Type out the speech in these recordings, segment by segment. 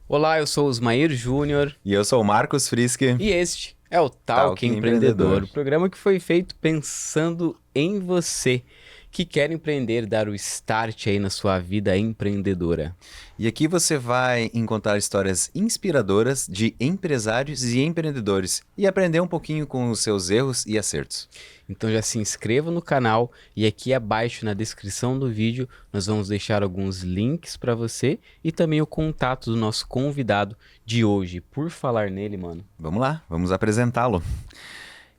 Olá, eu sou o Osmair Júnior E eu sou o Marcos Friske. e este é o Talk Talk Empreendedor, Empreendedor. o programa que foi feito pensando em você que quer empreender, dar o start aí na sua vida empreendedora. E aqui você vai encontrar histórias inspiradoras de empresários e empreendedores e aprender um pouquinho com os seus erros e acertos. Então já se inscreva no canal e aqui abaixo na descrição do vídeo nós vamos deixar alguns links para você e também o contato do nosso convidado de hoje. Por falar nele, mano. Vamos lá, vamos apresentá-lo.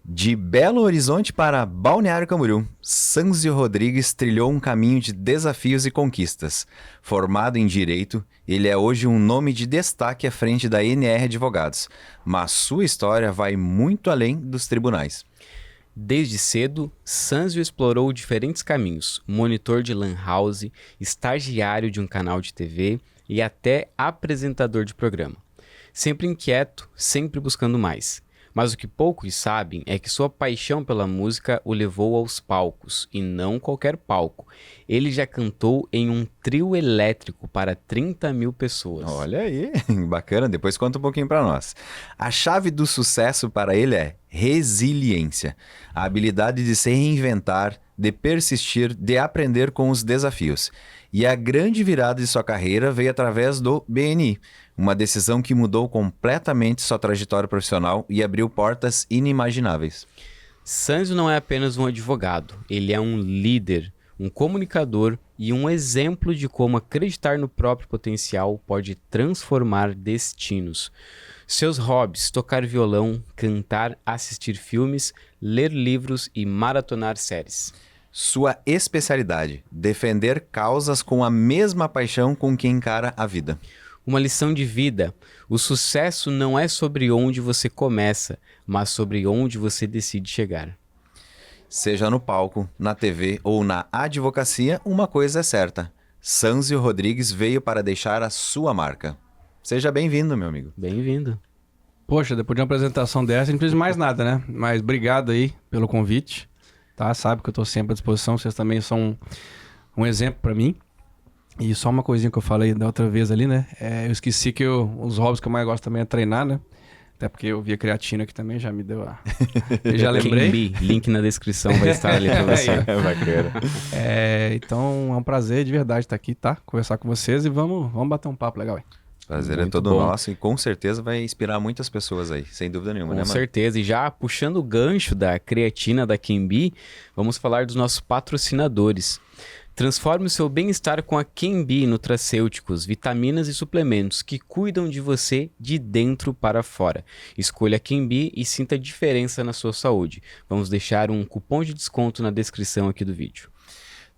De Belo Horizonte para Balneário Camboriú, Sanzio Rodrigues trilhou um caminho de desafios e conquistas. Formado em Direito, ele é hoje um nome de destaque à frente da NR Advogados, mas sua história vai muito além dos tribunais. Desde cedo, Sanzio explorou diferentes caminhos, monitor de lan house, estagiário de um canal de TV e até apresentador de programa. Sempre inquieto, sempre buscando mais. Mas o que poucos sabem é que sua paixão pela música o levou aos palcos, e não qualquer palco. Ele já cantou em um trio elétrico para 30 mil pessoas. Olha aí, bacana, depois conta um pouquinho para nós. A chave do sucesso para ele é resiliência, a habilidade de se reinventar, de persistir, de aprender com os desafios. E a grande virada de sua carreira veio através do BNI, uma decisão que mudou completamente sua trajetória profissional e abriu portas inimagináveis. Sanzio não é apenas um advogado, ele é um líder, um comunicador e um exemplo de como acreditar no próprio potencial pode transformar destinos. Seus hobbies: tocar violão, cantar, assistir filmes, ler livros e maratonar séries. Sua especialidade: defender causas com a mesma paixão com que encara a vida. Uma lição de vida: o sucesso não é sobre onde você começa, mas sobre onde você decide chegar. Seja no palco, na TV ou na advocacia, uma coisa é certa: Sanzio Rodrigues veio para deixar a sua marca. Seja bem-vindo, meu amigo. Bem-vindo. Poxa, depois de uma apresentação dessa, não precisa de mais nada, né? Mas obrigado aí pelo convite, tá? Sabe que eu tô sempre à disposição, vocês também são um exemplo pra mim. E só uma coisinha que eu falei da outra vez ali, né? Eu esqueci que os hobbies que eu mais gosto também é treinar, né? Até porque eu vi a creatina aqui também, já me deu a... Eu já lembrei. Kenbi, link na descrição vai estar ali pra você. Vai crer. Então é um prazer de verdade estar aqui, tá? Conversar com vocês e vamos bater um papo legal aí. Prazer é Muito todo bom. nosso e com certeza vai inspirar muitas pessoas aí, sem dúvida nenhuma, né, Com mano? certeza. E já puxando o gancho da creatina da Kenbi, vamos falar dos nossos patrocinadores. Transforme o seu bem-estar com a Kenbi Nutracêuticos, vitaminas e suplementos que cuidam de você de dentro para fora. Escolha a Kenbi e sinta a diferença na sua saúde. Vamos deixar um cupom de desconto na descrição aqui do vídeo.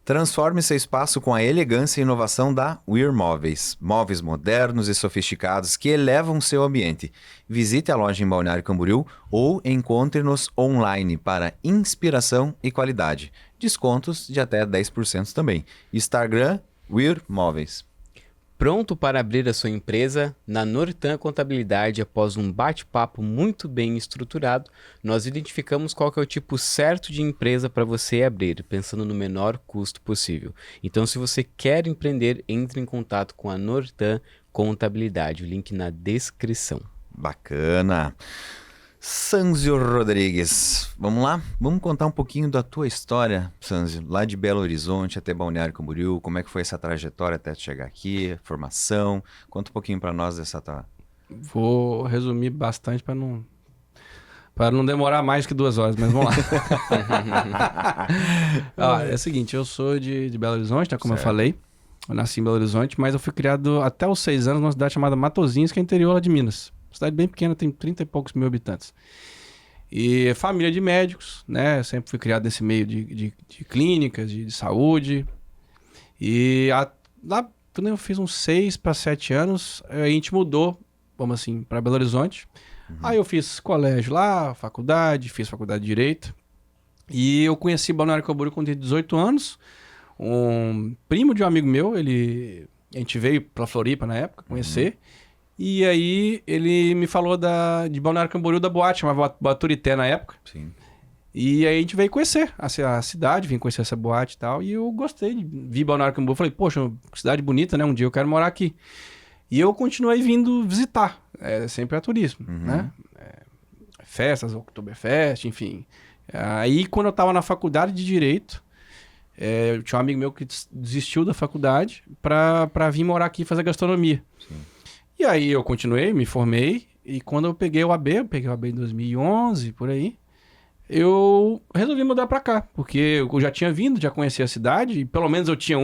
Transforme seu espaço com a elegância e inovação da Weir Móveis. Móveis modernos e sofisticados que elevam seu ambiente. Visite a loja em Balneário Camboriú ou encontre-nos online para inspiração e qualidade. Descontos de até 10% também. Instagram, Weir Móveis. Pronto para abrir a sua empresa? Na Nortan Contabilidade, após um bate-papo muito bem estruturado, nós identificamos qual que é o tipo certo de empresa para você abrir, pensando no menor custo possível. Então, se você quer empreender, entre em contato com a Nortan Contabilidade, o link na descrição. Bacana. Sanzio Rodrigues, vamos lá? Vamos contar um pouquinho da tua história, Sanzio, lá de Belo Horizonte até Balneário Camboriú, como é que foi essa trajetória até chegar aqui, formação, conta um pouquinho pra nós dessa tua... Vou resumir bastante para não demorar mais que 2 horas, mas vamos lá. É o seguinte, eu sou de Belo Horizonte, né, como Certo. eu falei. Eu nasci em Belo Horizonte, mas eu fui criado até os 6 anos numa cidade chamada Matozinhos, que é interior lá de Minas. Cidade bem pequena, tem 30 e poucos mil habitantes. E família de médicos, né? Eu sempre fui criado nesse meio de clínicas, de saúde. E lá, quando eu fiz uns 6 para 7 anos, a gente mudou, vamos assim, para Belo Horizonte. Aí eu fiz colégio lá, faculdade, fiz faculdade de Direito. E eu conheci Balneário Camboriú quando tinha 18 anos. Um primo de um amigo meu, a gente veio pra Floripa na época, conhecer. E aí ele me falou de Balneário Camboriú, da boate, chamava Baturité na época. Sim. E aí a gente veio conhecer a cidade, vim conhecer essa boate e tal. E eu gostei de vir Balneário Camboriú. Falei, poxa, cidade bonita, né? Um dia eu quero morar aqui. E eu continuei vindo visitar, sempre a turismo, né? Festas, Oktoberfest, enfim. Aí, quando eu estava na faculdade de Direito, eu tinha um amigo meu que desistiu da faculdade para vir morar aqui e fazer gastronomia. Sim. E aí eu continuei, me formei, e quando eu peguei o AB em 2011, por aí, eu resolvi mudar para cá, porque eu já tinha vindo, já conhecia a cidade, e pelo menos eu tinha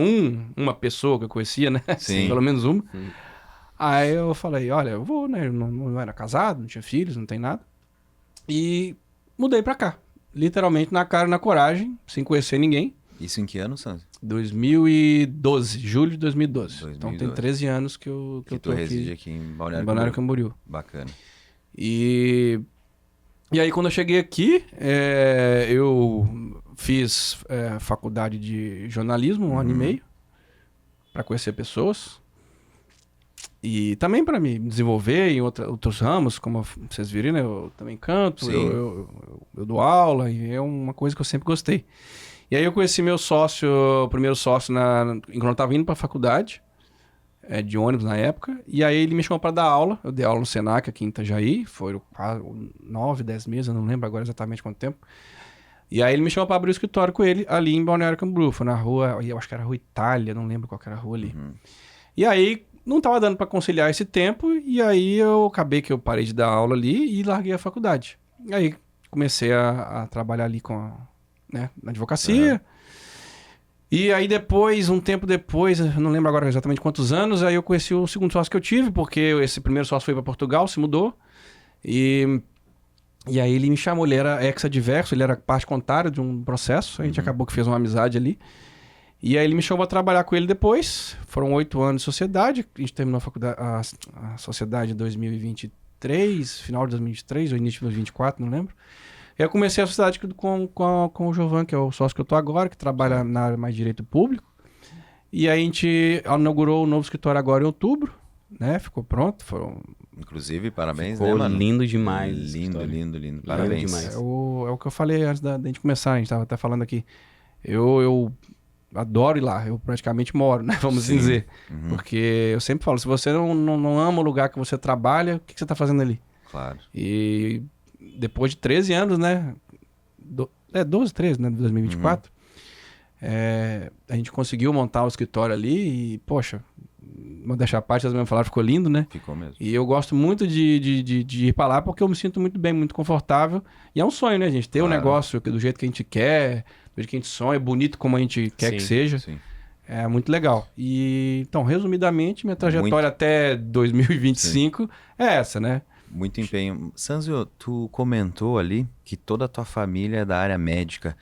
uma pessoa que eu conhecia, né? Sim. Pelo menos uma. Aí eu falei, olha, eu vou, né? Eu não era casado, não tinha filhos, não tem nada. E mudei pra cá. Literalmente na cara e na coragem, sem conhecer ninguém. Isso em que ano, Sanzio? 2012, julho de 2012. Então tem 2012. 13 anos que eu Que tô tu reside aqui aqui em em Balneário Balneário Camboriú. Camboriú. Bacana. E aí quando eu cheguei aqui, eu fiz faculdade de jornalismo, 1 ano e meio, para conhecer pessoas. E também para me desenvolver em outros ramos, como vocês viram, né? Eu também canto, Sim. eu dou aula, e é uma coisa que eu sempre gostei. E aí eu conheci meu sócio, o primeiro sócio, enquanto eu estava indo para a faculdade, de ônibus na época, e aí ele me chamou para dar aula. Eu dei aula no Senac aqui em Itajaí, foi 9, 10 meses, eu não lembro agora exatamente quanto tempo. E aí ele me chamou para abrir o escritório com ele ali em Balneário Camboriú, foi na rua, eu acho que era a Rua Itália, não lembro qual que era a rua ali. E aí não estava dando para conciliar esse tempo, e aí eu acabei que eu parei de dar aula ali e larguei a faculdade. E aí comecei a trabalhar ali na advocacia. E aí depois, um tempo depois, eu não lembro agora exatamente quantos anos, aí eu conheci o segundo sócio que eu tive, porque esse primeiro sócio foi para Portugal, se mudou. E aí ele me chamou, ele era ex-adverso, ele era parte contrária de um processo, a gente acabou que fez uma amizade ali. E aí ele me chamou para trabalhar com ele depois. Foram 8 anos de sociedade. A gente terminou a sociedade em 2023, final de 2023 ou início de 2024, não lembro. E aí eu comecei a sociedade com o Jovan, que é o sócio que eu tô agora, que trabalha na área mais de direito público. E aí a gente inaugurou o novo escritório agora em outubro, né? Ficou pronto. Inclusive, parabéns, Ficou né, mano? lindo demais. Lindo, História. lindo, lindo. Parabéns. demais. É o que eu falei antes da gente começar, a gente tava até falando aqui. Eu adoro ir lá, eu praticamente moro, né? Vamos Sim. dizer. Porque eu sempre falo, se você não ama o lugar que você trabalha, o que você tá fazendo ali? Claro. E depois de 13 anos, né? 12, 13, né? De 2024. A gente conseguiu montar o escritório ali e, poxa, modéstia à parte, as mesmas falaram, ficou lindo, né? Ficou mesmo. E eu gosto muito de ir pra lá porque eu me sinto muito bem, muito confortável. E é um sonho, né, gente? Ter um negócio do jeito que a gente quer, do jeito que a gente sonha, bonito como a gente quer que seja. Sim. É muito legal. E, então, resumidamente, minha trajetória até 2025 é essa, né? Muito empenho. Sanzio, tu comentou ali que toda a tua família é da área médica.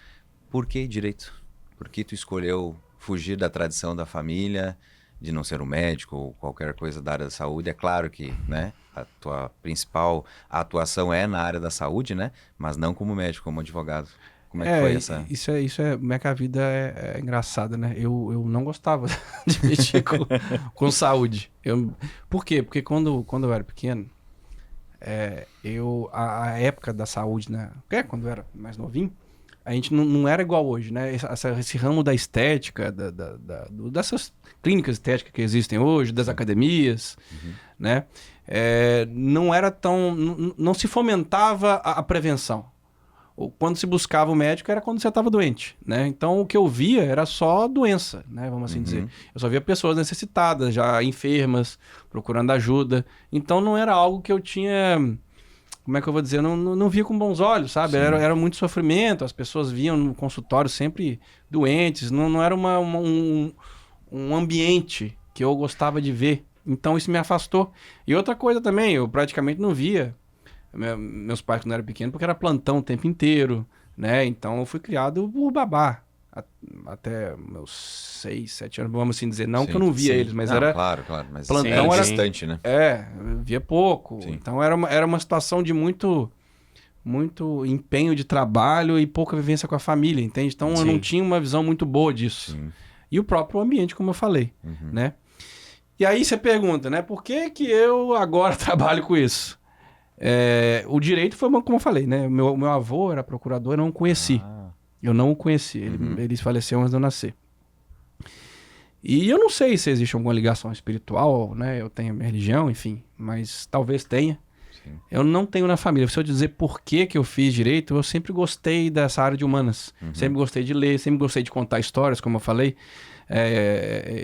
Por que direito? Por que tu escolheu fugir da tradição da família, de não ser um médico ou qualquer coisa da área da saúde? É claro que, né, a tua principal atuação é na área da saúde, né? Mas não como médico, como advogado. Como é que foi essa? Isso é como é que a vida é engraçada, né? Eu não gostava de mexer com saúde. Por quê? Porque quando eu era pequeno, a época da saúde, né? Quando eu era mais novinho, a gente não era igual hoje, né? Esse ramo da estética, dessas clínicas estéticas que existem hoje, das academias, né? Não era tão... Não se fomentava a prevenção. Quando se buscava o médico era quando você estava doente, né? Então o que eu via era só doença, né? Vamos assim dizer. Eu só via pessoas necessitadas, já enfermas, procurando ajuda. Então não era algo que eu tinha... Como é que eu vou dizer? Eu não via com bons olhos, sabe? Era muito sofrimento, as pessoas vinham no consultório sempre doentes, não era um ambiente que eu gostava de ver. Então isso me afastou. E outra coisa também, eu praticamente não via meus pais quando eu era pequeno, porque era plantão o tempo inteiro, né? Então eu fui criado por babá. Até meus 6, 7 anos, vamos assim dizer. Não que eu não via eles, mas era... Claro, mas plantão era era distante, né? Eu via pouco. Sim. Então era uma situação de muito empenho de trabalho e pouca vivência com a família, entende? Então eu não tinha uma visão muito boa disso. Sim. E o próprio ambiente, como eu falei, né? E aí você pergunta, né? Por que eu agora trabalho com isso? O direito foi, como eu falei, né? Meu avô era procurador, eu não conheci. Eu não o conheci. Ele faleceu antes de eu nascer. E eu não sei se existe alguma ligação espiritual, né? Eu tenho a minha religião, enfim, mas talvez tenha. Sim. Eu não tenho na família. Se eu dizer por que eu fiz direito, eu sempre gostei dessa área de humanas. Sempre gostei de ler, sempre gostei de contar histórias, como eu falei.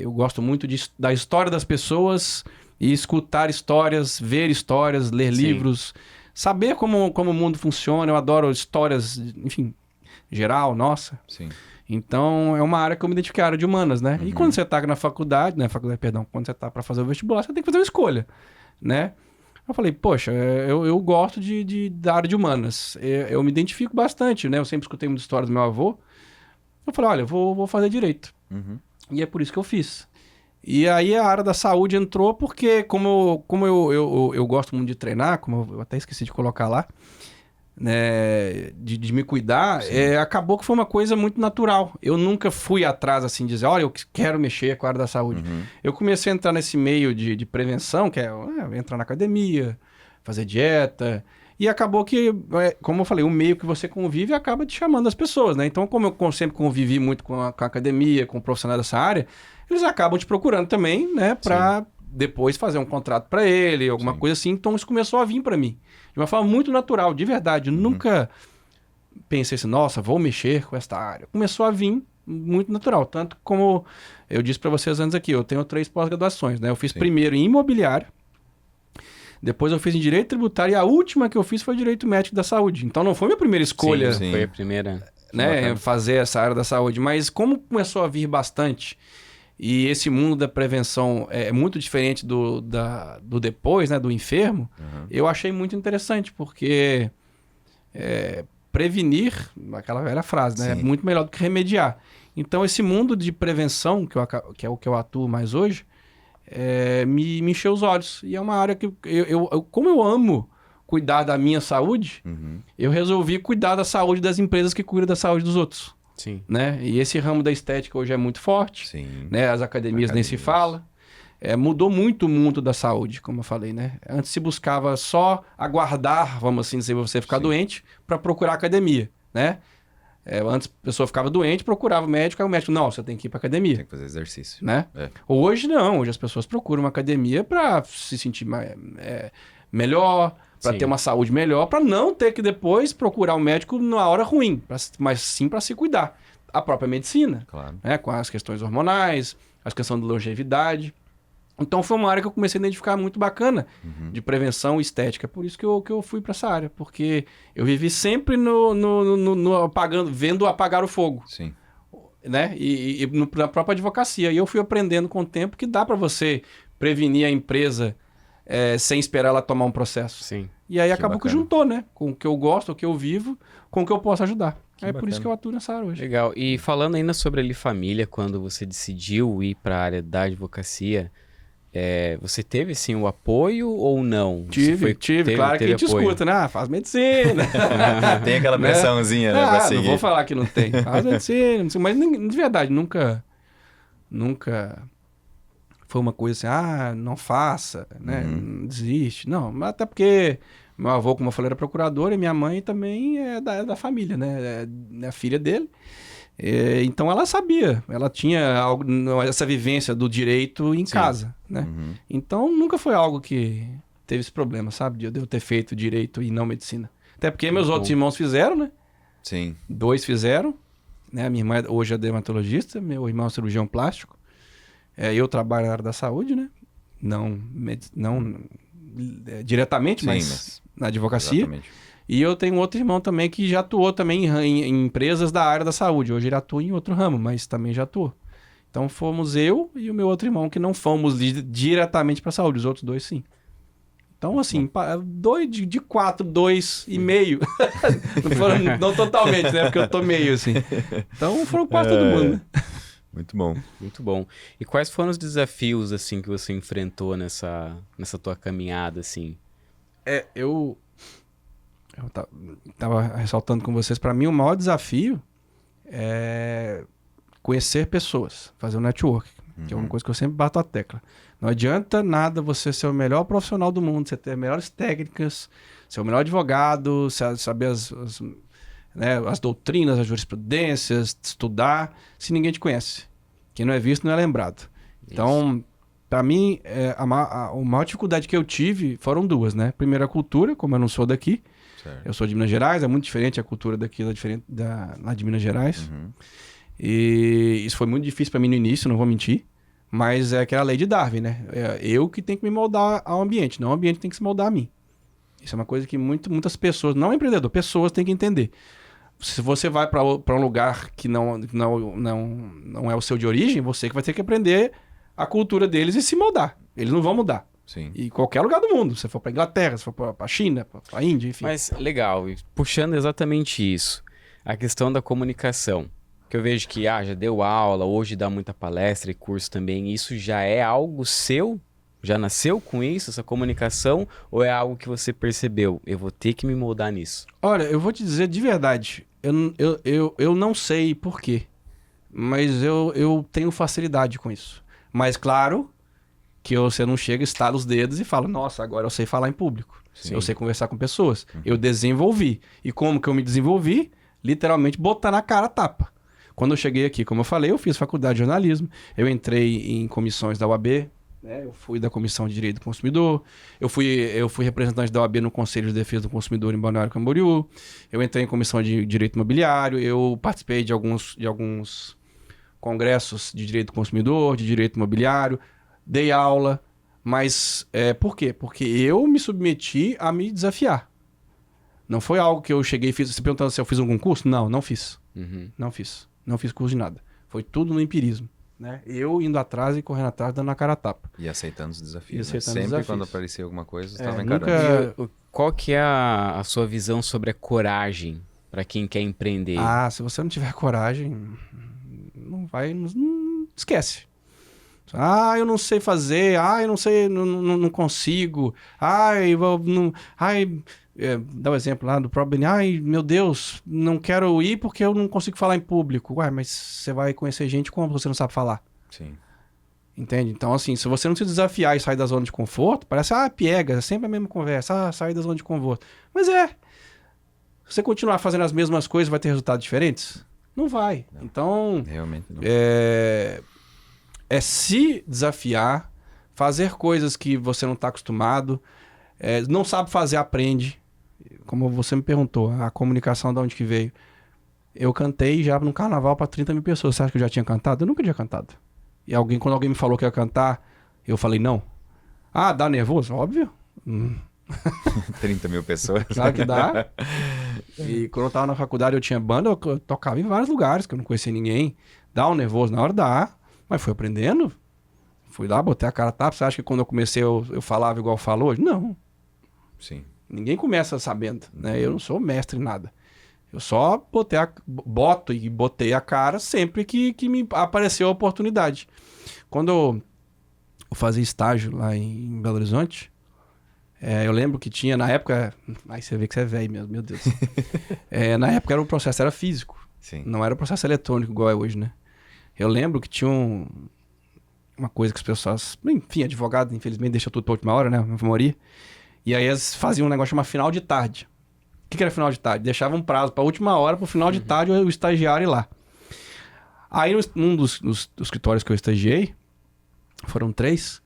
Eu gosto muito da história das pessoas e escutar histórias, ver histórias, ler livros, saber como o mundo funciona. Eu adoro histórias, enfim, geral, nossa. Sim. Então, é uma área que eu me identifiquei, a área de humanas, né? E quando você tá na faculdade, quando você tá para fazer o vestibular, você tem que fazer uma escolha, né? Eu falei, poxa, eu gosto da área de humanas. Eu me identifico bastante, né? Eu sempre escutei muitas histórias do meu avô. Eu falei, olha, vou fazer direito. E é por isso que eu fiz. E aí a área da saúde entrou porque, como eu gosto muito de treinar, como eu até esqueci de colocar lá, né, de me cuidar, acabou que foi uma coisa muito natural. Eu nunca fui atrás, assim, de dizer, olha, eu quero mexer com a área da saúde. Eu comecei a entrar nesse meio de prevenção, que é entrar na academia, fazer dieta, e acabou que, como eu falei, o meio que você convive acaba te chamando as pessoas, né? Então, como eu sempre convivi muito com a academia, com profissionais dessa área, eles acabam te procurando também, né, para depois fazer um contrato para ele, alguma coisa assim. Então, isso começou a vir para mim. De uma forma muito natural, de verdade. Eu nunca pensei assim, nossa, vou mexer com esta área. Começou a vir muito natural. Tanto como eu disse para vocês antes aqui, eu tenho 3 pós-graduações, né? Eu fiz primeiro em imobiliário, depois eu fiz em direito tributário e a última que eu fiz foi direito médico da saúde. Então não foi minha primeira escolha, Sim, foi a primeira, né, fazer essa área da saúde. Mas como começou a vir bastante, e esse mundo da prevenção é muito diferente do depois, né, do enfermo, eu achei muito interessante, porque prevenir, aquela velha frase, né, é muito melhor do que remediar. Então esse mundo de prevenção, que é o que eu atuo mais hoje, me encheu os olhos. E é uma área que, como eu amo cuidar da minha saúde, eu resolvi cuidar da saúde das empresas que cuidam da saúde dos outros. Sim. Né? E esse ramo da estética hoje é muito forte. Sim. Né? As academias nem se fala. Mudou muito o mundo da saúde, como eu falei, né? Antes se buscava só aguardar, vamos assim dizer, você ficar doente para procurar academia, né? Antes a pessoa ficava doente, procurava o médico, aí o médico, não, você tem que ir para academia. Tem que fazer exercício. Né? Hoje não, hoje as pessoas procuram uma academia para se sentir melhor, para ter uma saúde melhor, para não ter que depois procurar o médico na hora ruim, mas sim para se cuidar. A própria medicina, né? Com as questões hormonais, as questões de longevidade. Então foi uma área que eu comecei a identificar muito bacana de prevenção e estética. Por isso que eu fui para essa área, porque eu vivi sempre vendo apagar o fogo. Sim. Né? E na própria advocacia. E eu fui aprendendo com o tempo que dá para você prevenir a empresa sem esperar ela tomar um processo. Sim. E aí Que acabou bacana. que juntou, né? Com o que eu gosto, o que eu vivo, com o que eu posso ajudar. Por bacana. isso que eu atuo nessa área hoje. Legal. E falando ainda sobre ali família, quando você decidiu ir para a área da advocacia, você teve sim o apoio ou não? Tive, claro que a gente apoio. escuta, né? Faz medicina. Tem aquela pressãozinha, né? Pra seguir. Não vou falar que não tem. Faz medicina, não sei, mas de verdade, nunca foi uma coisa assim, não faça, né? Não desiste. Não, mas até porque meu avô, como eu falei, era procurador e minha mãe também é da família, né? É a filha dele. Então ela sabia, ela tinha essa vivência do direito em casa, né? Então nunca foi algo que teve esse problema, sabe? De eu ter feito direito e não medicina. Até porque meus outros irmãos fizeram, né? Sim. 2 fizeram, né? Minha irmã hoje é dermatologista, meu irmão é cirurgião plástico. Eu trabalho na área da saúde, né? Não diretamente, Sim, mas na advocacia. Exatamente. E eu tenho outro irmão também que já atuou também em empresas da área da saúde. Hoje ele atua em outro ramo, mas também já atuou. Então fomos eu e o meu outro irmão que não fomos diretamente para a saúde, os outros 2 sim. Então assim, 4, 2,5. não totalmente, né? Porque eu tô meio assim. Então foram quase todo mundo, né? Muito bom. Muito bom. E quais foram os desafios, assim, que você enfrentou nessa tua caminhada, assim? Eu tava ressaltando com vocês, para mim o maior desafio é conhecer pessoas, fazer um network, que é uma coisa que eu sempre bato a tecla. Não adianta nada você ser o melhor profissional do mundo, você ter as melhores técnicas, ser o melhor advogado, saber as doutrinas, as jurisprudências, estudar, se ninguém te conhece. Quem não é visto não é lembrado. Então, para mim, a maior dificuldade que eu tive foram duas, né? Primeiro, a cultura, como eu não sou daqui. Certo. Eu sou de Minas Gerais, é muito diferente a cultura daqui lá de Minas Gerais. Uhum. E isso foi muito difícil para mim no início, não vou mentir. Mas é aquela lei de Darwin, né? Eu que tenho que me moldar ao ambiente, não o ambiente tem que se moldar a mim. Isso é uma coisa que muitas pessoas, não empreendedor, pessoas têm que entender. Se você vai para um lugar que não é o seu de origem, você que vai ter que aprender a cultura deles e se moldar. Eles não vão mudar. Sim. E qualquer lugar do mundo. Se for para Inglaterra, se for para China, para Índia, enfim. Mas legal, e puxando exatamente isso, a questão da comunicação. Que eu vejo que já deu aula, hoje dá muita palestra e curso também. Isso já é algo seu? Já nasceu com isso, essa comunicação? Ou é algo que você percebeu? Eu vou ter que me moldar nisso. Olha, eu vou te dizer de verdade. Eu não sei por quê. Mas eu tenho facilidade com isso. Mas claro que você não chega, estala os dedos e fala, nossa, agora eu sei falar em público. Sim. Eu sei conversar com pessoas. Eu desenvolvi. E como que eu me desenvolvi? Literalmente botar na cara a tapa. Quando eu cheguei aqui, como eu falei, eu fiz faculdade de jornalismo, eu entrei em comissões da UAB, né? Eu fui da Comissão de Direito do Consumidor, eu fui representante da UAB no Conselho de Defesa do Consumidor em Balneário Camboriú, eu entrei em comissão de Direito Imobiliário, eu participei de alguns congressos de Direito do Consumidor, de Direito Imobiliário, dei aula, mas por quê? Porque eu me submeti a me desafiar. Não foi algo que eu cheguei e fiz. Você perguntando se eu fiz algum curso? Não fiz. Uhum. Não fiz. Não fiz curso de nada. Foi tudo no empirismo. Né? Eu indo atrás e correndo atrás, dando a cara a tapa. E aceitando os desafios. E aceitando né? os Sempre desafios. quando aparecia alguma coisa, você estava nunca- encarando. Qual que é a sua visão sobre a coragem para quem quer empreender? Se você não tiver coragem, não vai... Não, esquece. Eu não sei fazer. Eu não sei, não consigo. Dá o exemplo lá do próprio Beni. Meu Deus, não quero ir porque eu não consigo falar em público. Mas você vai conhecer gente como você não sabe falar? Sim. Entende? Então, assim, se você não se desafiar e sair da zona de conforto, parece, piegas, é sempre a mesma conversa, sair da zona de conforto. Mas se você continuar fazendo as mesmas coisas, vai ter resultados diferentes? Não vai. Não. Então, Realmente não. é se desafiar, fazer coisas que você não está acostumado, não sabe fazer, aprende. Como você me perguntou, a comunicação de onde que veio. Eu cantei já no carnaval para 30 mil pessoas. Você acha que eu já tinha cantado? Eu nunca tinha cantado. E quando alguém me falou que ia cantar, eu falei não. Dá nervoso? Óbvio. 30 mil pessoas. Claro que dá. E quando eu tava na faculdade, eu tinha banda, eu tocava em vários lugares que eu não conhecia ninguém. Dá um nervoso na hora, dá. Mas fui aprendendo. Fui lá, botei a cara a tapa. Você acha que quando eu comecei eu falava igual eu falo hoje? Não. Sim. Ninguém começa sabendo, né? Eu não sou mestre em nada. Eu só botei a cara sempre que me apareceu a oportunidade. Quando eu fazia estágio lá em Belo Horizonte, eu lembro que tinha, na época... Aí você vê que você é velho mesmo, meu Deus. Na época o processo era físico. Sim. Não era processo eletrônico igual é hoje, né? Eu lembro que tinha uma coisa que as pessoas... Enfim, advogado, infelizmente, deixa tudo pra última hora, né? A maioria. E aí eles faziam um negócio chamado final de tarde. O que era final de tarde? Deixavam um prazo pra última hora, pro final de tarde o estagiário ir lá. Aí num dos escritórios que eu estagiei, foram 3...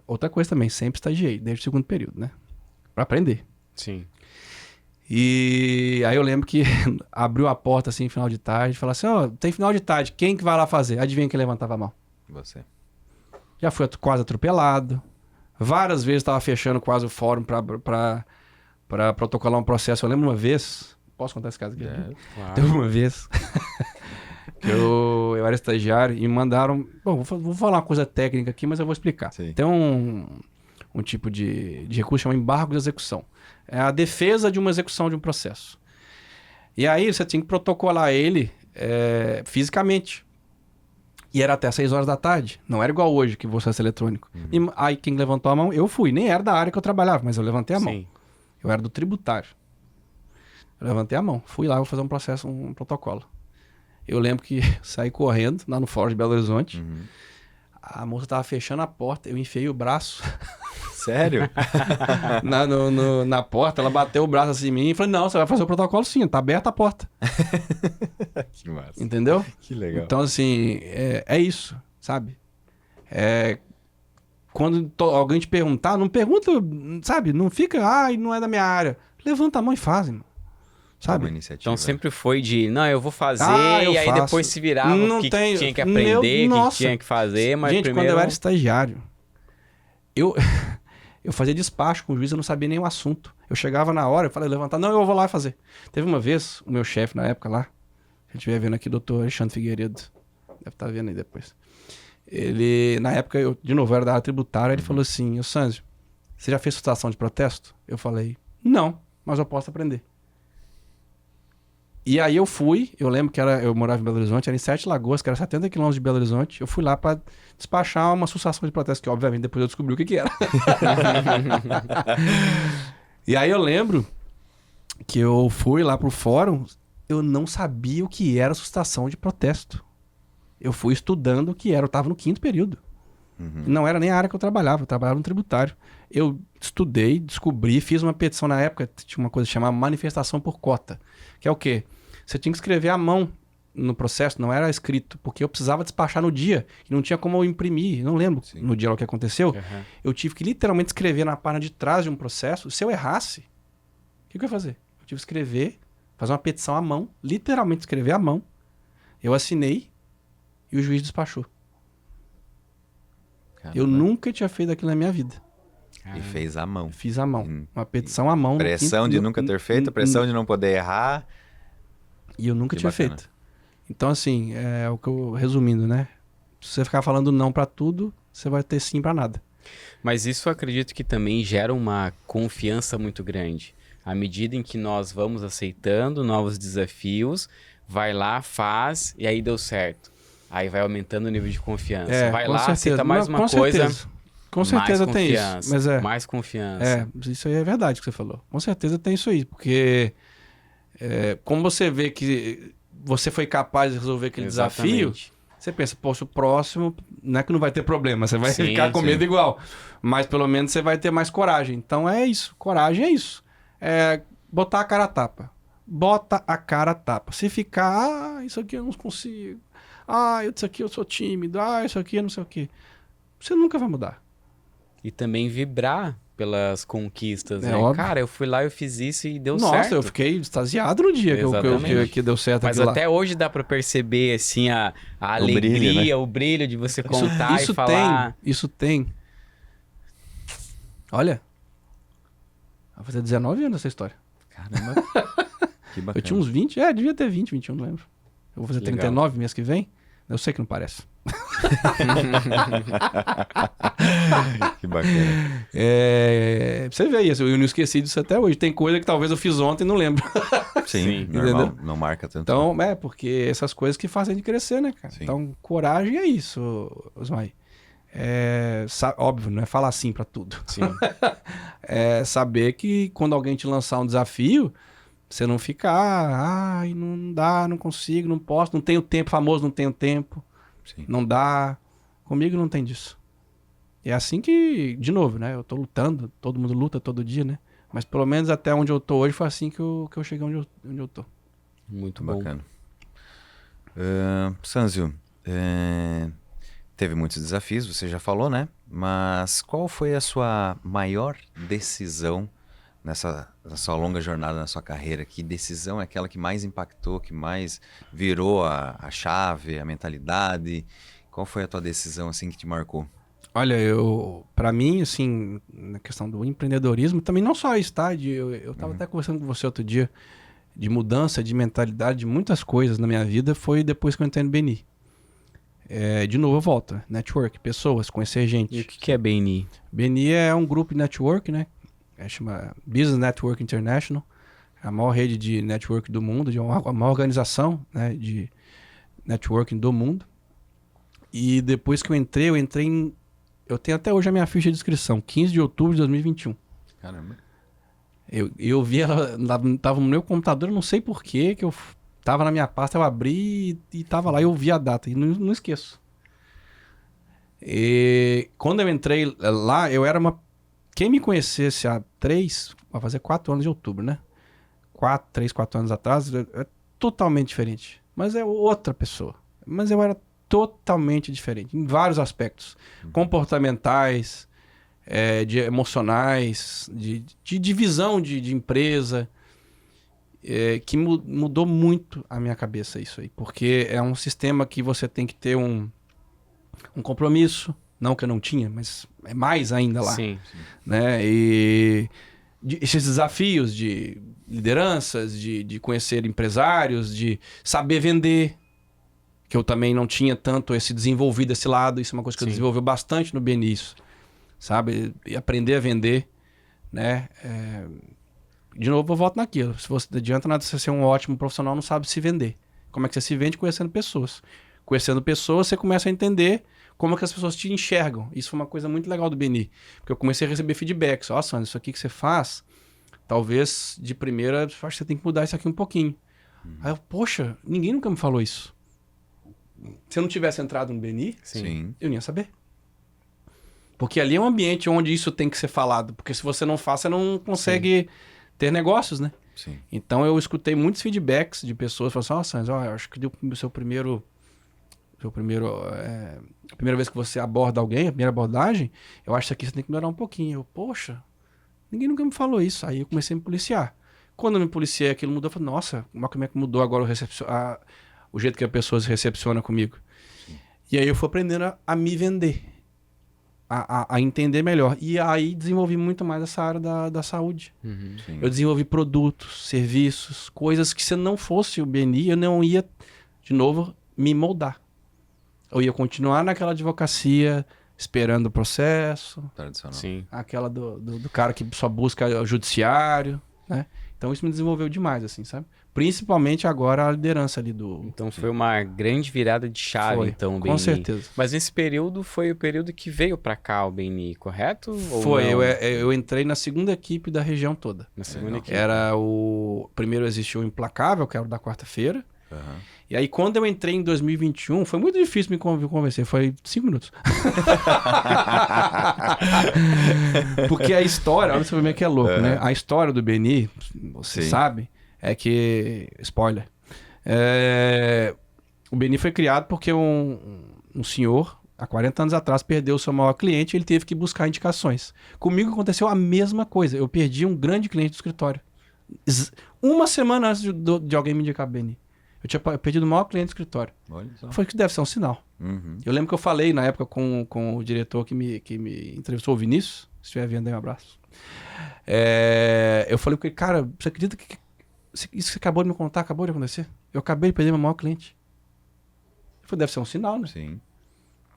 outra coisa também, sempre estagiei, desde o segundo período, né? Pra aprender. Sim. E aí eu lembro que abriu a porta assim, final de tarde, e falou assim, tem final de tarde, quem que vai lá fazer? Adivinha quem levantava a mão? Você. Já fui quase atropelado. Várias vezes estava fechando quase o fórum pra protocolar um processo. Eu lembro uma vez, posso contar esse caso aqui? Claro. Teve uma vez que eu era estagiário e me mandaram... Bom, vou falar uma coisa técnica aqui, mas eu vou explicar. Sim. Tem um tipo de recurso chamado embargo de execução. É a defesa de uma execução de um processo. E aí você tinha que protocolar ele fisicamente. E era até 6 horas da tarde. Não era igual hoje, que o processo eletrônico. E aí quem levantou a mão, eu fui. Nem era da área que eu trabalhava, mas eu levantei a mão. Sim. Eu era do tributário. Eu levantei a mão. Fui lá, vou fazer um processo, um protocolo. Eu lembro que saí correndo lá no Fórum de Belo Horizonte. A moça tava fechando a porta, eu enfiei o braço Sério? na porta, ela bateu o braço assim em mim e falou, não, você vai fazer o protocolo sim, tá aberta a porta. Que massa. Entendeu? Que legal. Então, assim, é isso, sabe? Quando alguém te perguntar, não pergunta, sabe? Não fica, não é da minha área. Levanta a mão e faz, irmão. Sabe? Uma iniciativa. Então sempre foi de, não, eu vou fazer, eu e aí faço. depois se virava Não o que tem- tinha que aprender, o que Nossa. tinha que fazer, mas Gente, primeiro... quando eu era estagiário, eu fazia despacho com o juiz, eu não sabia nem o assunto. Eu chegava na hora, eu falei, levantar, não, eu vou lá fazer. Teve uma vez, o meu chefe na época lá, se ele estiver vendo aqui, doutor Alexandre Figueiredo, deve estar vendo aí depois. Ele, na época, eu, de novo, era da área tributária, ele falou assim, ô Sanzio, você já fez situação de protesto? Eu falei, não, mas eu posso aprender. E aí eu fui, eu lembro que eu morava em Belo Horizonte, era em Sete Lagoas, que era 70 quilômetros de Belo Horizonte. Eu fui lá pra despachar uma sucessão de protesto, que obviamente depois eu descobri o que era. E aí eu lembro que eu fui lá pro fórum, eu não sabia o que era sustação de protesto. Eu fui estudando o que era, eu tava no 5º período. Não era nem a área que eu trabalhava no tributário. Eu estudei, descobri, fiz uma petição na época, tinha uma coisa chamada manifestação por cota, que é o quê? Você tinha que escrever à mão no processo, não era escrito, porque eu precisava despachar no dia, e não tinha como eu imprimir, não lembro no dia lá o que aconteceu. Eu tive que literalmente escrever na página de trás de um processo. Se eu errasse, o que eu ia fazer? Eu tive que escrever, fazer uma petição à mão, literalmente escrever à mão. Eu assinei e o juiz despachou. Caramba. Eu nunca tinha feito aquilo na minha vida. E fez à mão. Fiz à mão. Uma petição à mão. Pressão de nunca ter feito, pressão de não poder errar. E eu nunca Que tinha bacana. feito. Então, assim, é o que eu... Resumindo, né? Se você ficar falando não pra tudo, você vai ter sim pra nada. Mas isso eu acredito que também gera uma confiança muito grande. À medida em que nós vamos aceitando novos desafios, vai lá, faz, e aí deu certo. Aí vai aumentando o nível de confiança. Vai com lá, certeza. aceita mais Não, uma com coisa, certeza. Com certeza mais tem confiança, isso. Mas mais confiança. isso aí é verdade que você falou. Com certeza tem isso aí. Porque como você vê que você foi capaz de resolver aquele desafio, Exatamente. você pensa, poxa, o próximo não é que não vai ter problema, você vai Sim, ficar com sim. medo igual. Mas pelo menos você vai ter mais coragem. Então é isso. Coragem é isso. É botar a cara a tapa. Bota a cara a tapa. Se ficar, isso aqui eu não consigo. Isso aqui eu sou tímido. Isso aqui eu não sei o quê. Você nunca vai mudar. E também vibrar pelas conquistas, né? óbvio. Cara, eu fui lá, eu fiz isso e deu Nossa, certo. eu fiquei extasiado no dia Exatamente. que deu certo Mas aquilo até hoje dá pra perceber, assim, a alegria, brilho, né? o brilho de você contar e falar. Isso tem. Olha. Vai fazer 19 anos essa história. Caramba. Que bacana. Eu tinha uns 20, devia ter 20, 21, não lembro. Eu vou fazer Legal. 39 mês que vem. Eu sei que não parece. Que bacana. Você vê isso, eu não esqueci disso até hoje. Tem coisa que talvez eu fiz ontem e não lembro. Sim, Entendeu? normal. Não marca tanto. Então, porque essas coisas que fazem de crescer, né, cara? Sim. Então, coragem é isso, Osmai. Óbvio, não é falar sim pra tudo. Sim. É saber que quando alguém te lançar um desafio, você não ficar, não dá, não consigo, não posso, não tenho tempo, famoso não tenho tempo, Sim. não dá. Comigo não tem disso. É assim que, de novo, né? Eu tô lutando, todo mundo luta todo dia, né? Mas pelo menos até onde eu tô hoje foi assim que eu cheguei onde eu tô. Muito bom. Bacana. Sanzio, teve muitos desafios, você já falou, né? Mas qual foi a sua maior decisão nessa sua longa jornada, na sua carreira? Que decisão é aquela que mais impactou, que mais virou a chave, a mentalidade? Qual foi a tua decisão, assim, que te marcou? Olha, pra mim, assim, na questão do empreendedorismo, também não só isso, tá? Eu tava até conversando com você outro dia, de mudança de mentalidade de muitas coisas na minha vida, foi depois que eu entrei no BNI. De novo, eu volto. Network, pessoas, conhecer gente. E o que é BNI? BNI é um grupo de network, né? Chama Business Network International. É a maior rede de network do mundo, a maior organização, né, de networking do mundo. E depois que eu entrei em... Eu tenho até hoje a minha ficha de inscrição, 15 de outubro de 2021. Caramba. Eu vi ela, tava no meu computador, eu não sei porquê, que eu tava na minha pasta, eu abri e tava lá, eu vi a data, e não esqueço. E quando eu entrei lá, eu era uma... Quem me conhecesse vai fazer 4 anos de outubro, né? 3, 4 anos atrás, é totalmente diferente. Mas é outra pessoa. Mas eu era totalmente diferente, em vários aspectos. Comportamentais, de emocionais, de divisão de empresa, que mudou muito a minha cabeça isso aí. Porque é um sistema que você tem que ter um compromisso, não que eu não tinha, mas é mais ainda lá. Sim. Né? E esses desafios de lideranças, de conhecer empresários, de saber vender, que eu também não tinha tanto esse desenvolvido esse lado. Isso é uma coisa que eu desenvolvi bastante no BNI, sabe? E aprender a vender, né? De novo, eu volto naquilo. Se você não adianta nada você ser um ótimo profissional, não sabe se vender. Como é que você se vende? Conhecendo pessoas. Conhecendo pessoas, você começa a entender como é que as pessoas te enxergam. Isso foi uma coisa muito legal do BNI. Porque eu comecei a receber feedbacks. Ó, Sandro, isso aqui que você faz, talvez de primeira, eu acho que você tem que mudar isso aqui um pouquinho. Aí eu, poxa, ninguém nunca me falou isso. Se eu não tivesse entrado no BNI, eu não ia saber. Porque ali é um ambiente onde isso tem que ser falado. Porque se você não faz, você não consegue ter negócios, né? Sim. Então eu escutei muitos feedbacks de pessoas falando assim, Sandro, eu acho que deu o seu primeiro... a primeira vez que você aborda alguém, a primeira abordagem, eu acho que aqui você tem que melhorar um pouquinho. Eu, poxa, ninguém nunca me falou isso. Aí eu comecei a me policiar. Quando eu me policiei, aquilo mudou. Eu falei, nossa, como é que mudou agora o jeito que a pessoa se recepciona comigo? Sim. E aí eu fui aprendendo a me vender, a entender melhor. E aí desenvolvi muito mais essa área da saúde. Eu desenvolvi produtos, serviços, coisas que se não fosse o BNI, eu não ia, de novo, me moldar. Eu ia continuar naquela advocacia, esperando o processo. Tradicional. Sim. Aquela do cara que só busca o judiciário, né? Então isso me desenvolveu demais, assim, sabe? Principalmente agora a liderança ali do... Então foi uma grande virada de chave, Foi, então, o BNI. com certeza. Mas nesse período foi o período que veio pra cá o BNI, correto? Ou Foi, não? eu entrei na segunda equipe da região toda. Na segunda equipe. Primeiro existiu o Implacável, que era o da quarta-feira. Uhum. E aí, quando eu entrei em 2021, foi muito difícil me convencer. Foi 5 minutos. Porque a história... Olha como é que é louco, né? A história do BNI, você sabe, é que... Spoiler. O BNI foi criado porque um senhor, há 40 anos atrás, perdeu o seu maior cliente e ele teve que buscar indicações. Comigo aconteceu a mesma coisa. Eu perdi um grande cliente do escritório. Uma semana antes de alguém me indicar BNI. Eu tinha perdido o maior cliente do escritório. Olha só. Foi que deve ser um sinal. Uhum. Eu lembro que eu falei na época com o diretor que me entrevistou, o Vinícius. Se estiver vendo aí, um abraço. Eu falei com ele, cara, você acredita que isso que você acabou de me contar acabou de acontecer? Eu acabei de perder meu maior cliente. Ele falou, deve ser um sinal, né? Sim.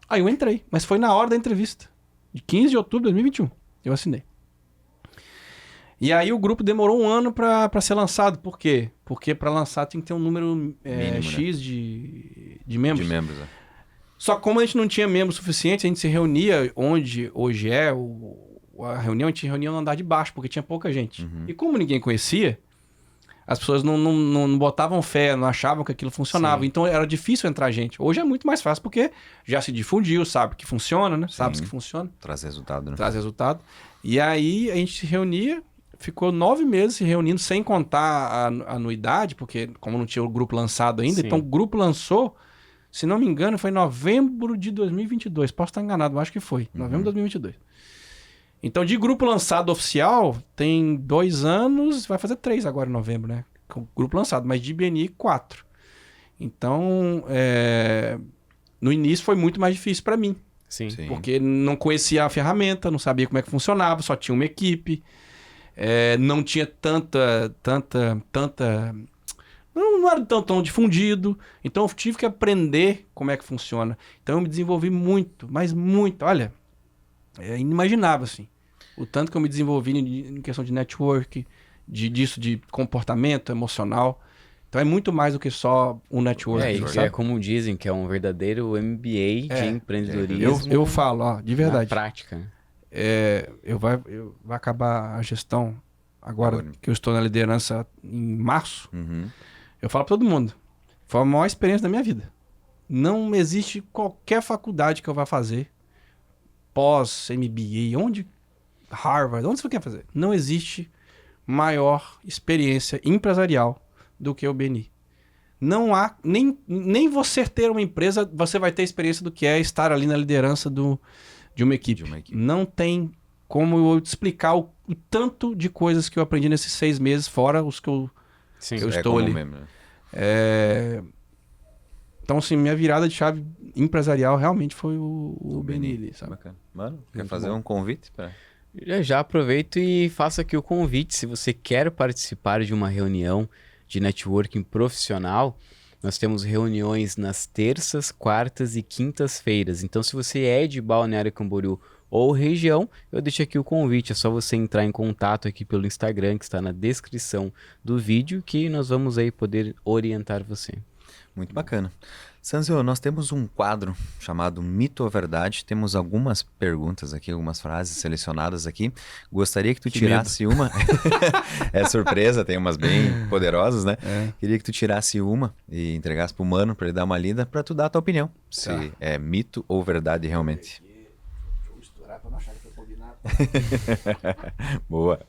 Aí eu entrei, mas foi na hora da entrevista. De 15 de outubro de 2021. Eu assinei. E aí o grupo demorou 1 ano para ser lançado. Por quê? Porque para lançar tem que ter um número mínimo, X né? de membros. De membros, Só que como a gente não tinha membros suficientes, a gente se reunia onde hoje a reunião, a gente reunia no andar de baixo, porque tinha pouca gente. E como ninguém conhecia, as pessoas não botavam fé, não achavam que aquilo funcionava. Sim. Então era difícil entrar gente. Hoje é muito mais fácil, porque já se difundiu, sabe que funciona, né? Sabe que funciona. Traz resultado, né? Traz resultado. E aí a gente se reunia, ficou 9 meses se reunindo, sem contar a anuidade, porque como não tinha o grupo lançado ainda, Sim. então o grupo lançou, se não me engano, foi em novembro de 2022. Posso estar enganado, mas acho que foi. Novembro de 2022. Então, de grupo lançado oficial, tem 2 anos, vai fazer 3 agora em novembro, né? Com o grupo lançado, mas de BNI, 4. Então, no início foi muito mais difícil para mim, Sim. Sim. porque não conhecia a ferramenta, não sabia como é que funcionava, só tinha uma equipe, não tinha tanta... Não era tão difundido. Então eu tive que aprender como é que funciona. Então eu me desenvolvi muito, mas muito. Olha, é inimaginável, assim. O tanto que eu me desenvolvi em questão de network, disso, de comportamento emocional. Então é muito mais do que só um network. Isso é como dizem, que é um verdadeiro MBA de empreendedorismo. Eu falo, ó, de verdade. Na prática. Vai acabar a gestão agora que eu estou na liderança em março. Uhum. Eu falo pra todo mundo, foi a maior experiência da minha vida. Não existe qualquer faculdade que eu vá fazer, pós, MBA, Harvard, onde você quer fazer? Não existe maior experiência empresarial do que o BNI. Não há, nem você ter uma empresa, você vai ter experiência do que é estar ali na liderança de uma equipe. Não tem como eu te explicar o tanto de coisas que eu aprendi nesses 6 meses, fora os que eu estou ali. Mesmo, né? Então, assim, minha virada de chave empresarial realmente foi o Benili, sabe? Bacana. Mano, quer Muito fazer bom. um convite? Já aproveito e faço aqui o convite. Se você quer participar de uma reunião de networking profissional, nós temos reuniões nas terças, quartas e quintas-feiras. Então, se você é de Balneário Camboriú ou região, eu deixo aqui o convite. É só você entrar em contato aqui pelo Instagram, que está na descrição do vídeo, que nós vamos aí poder orientar você. Muito bacana. Sanzio, nós temos um quadro chamado Mito ou Verdade. Temos algumas perguntas aqui, algumas frases selecionadas aqui. Gostaria que tu tirasse uma. É surpresa, tem umas bem poderosas, né? Queria que tu tirasse uma e entregasse pro Mano para ele dar uma lida, para tu dar a tua opinião. Se é mito ou verdade realmente. Deixa eu misturar para não achar que eu combinado. Boa.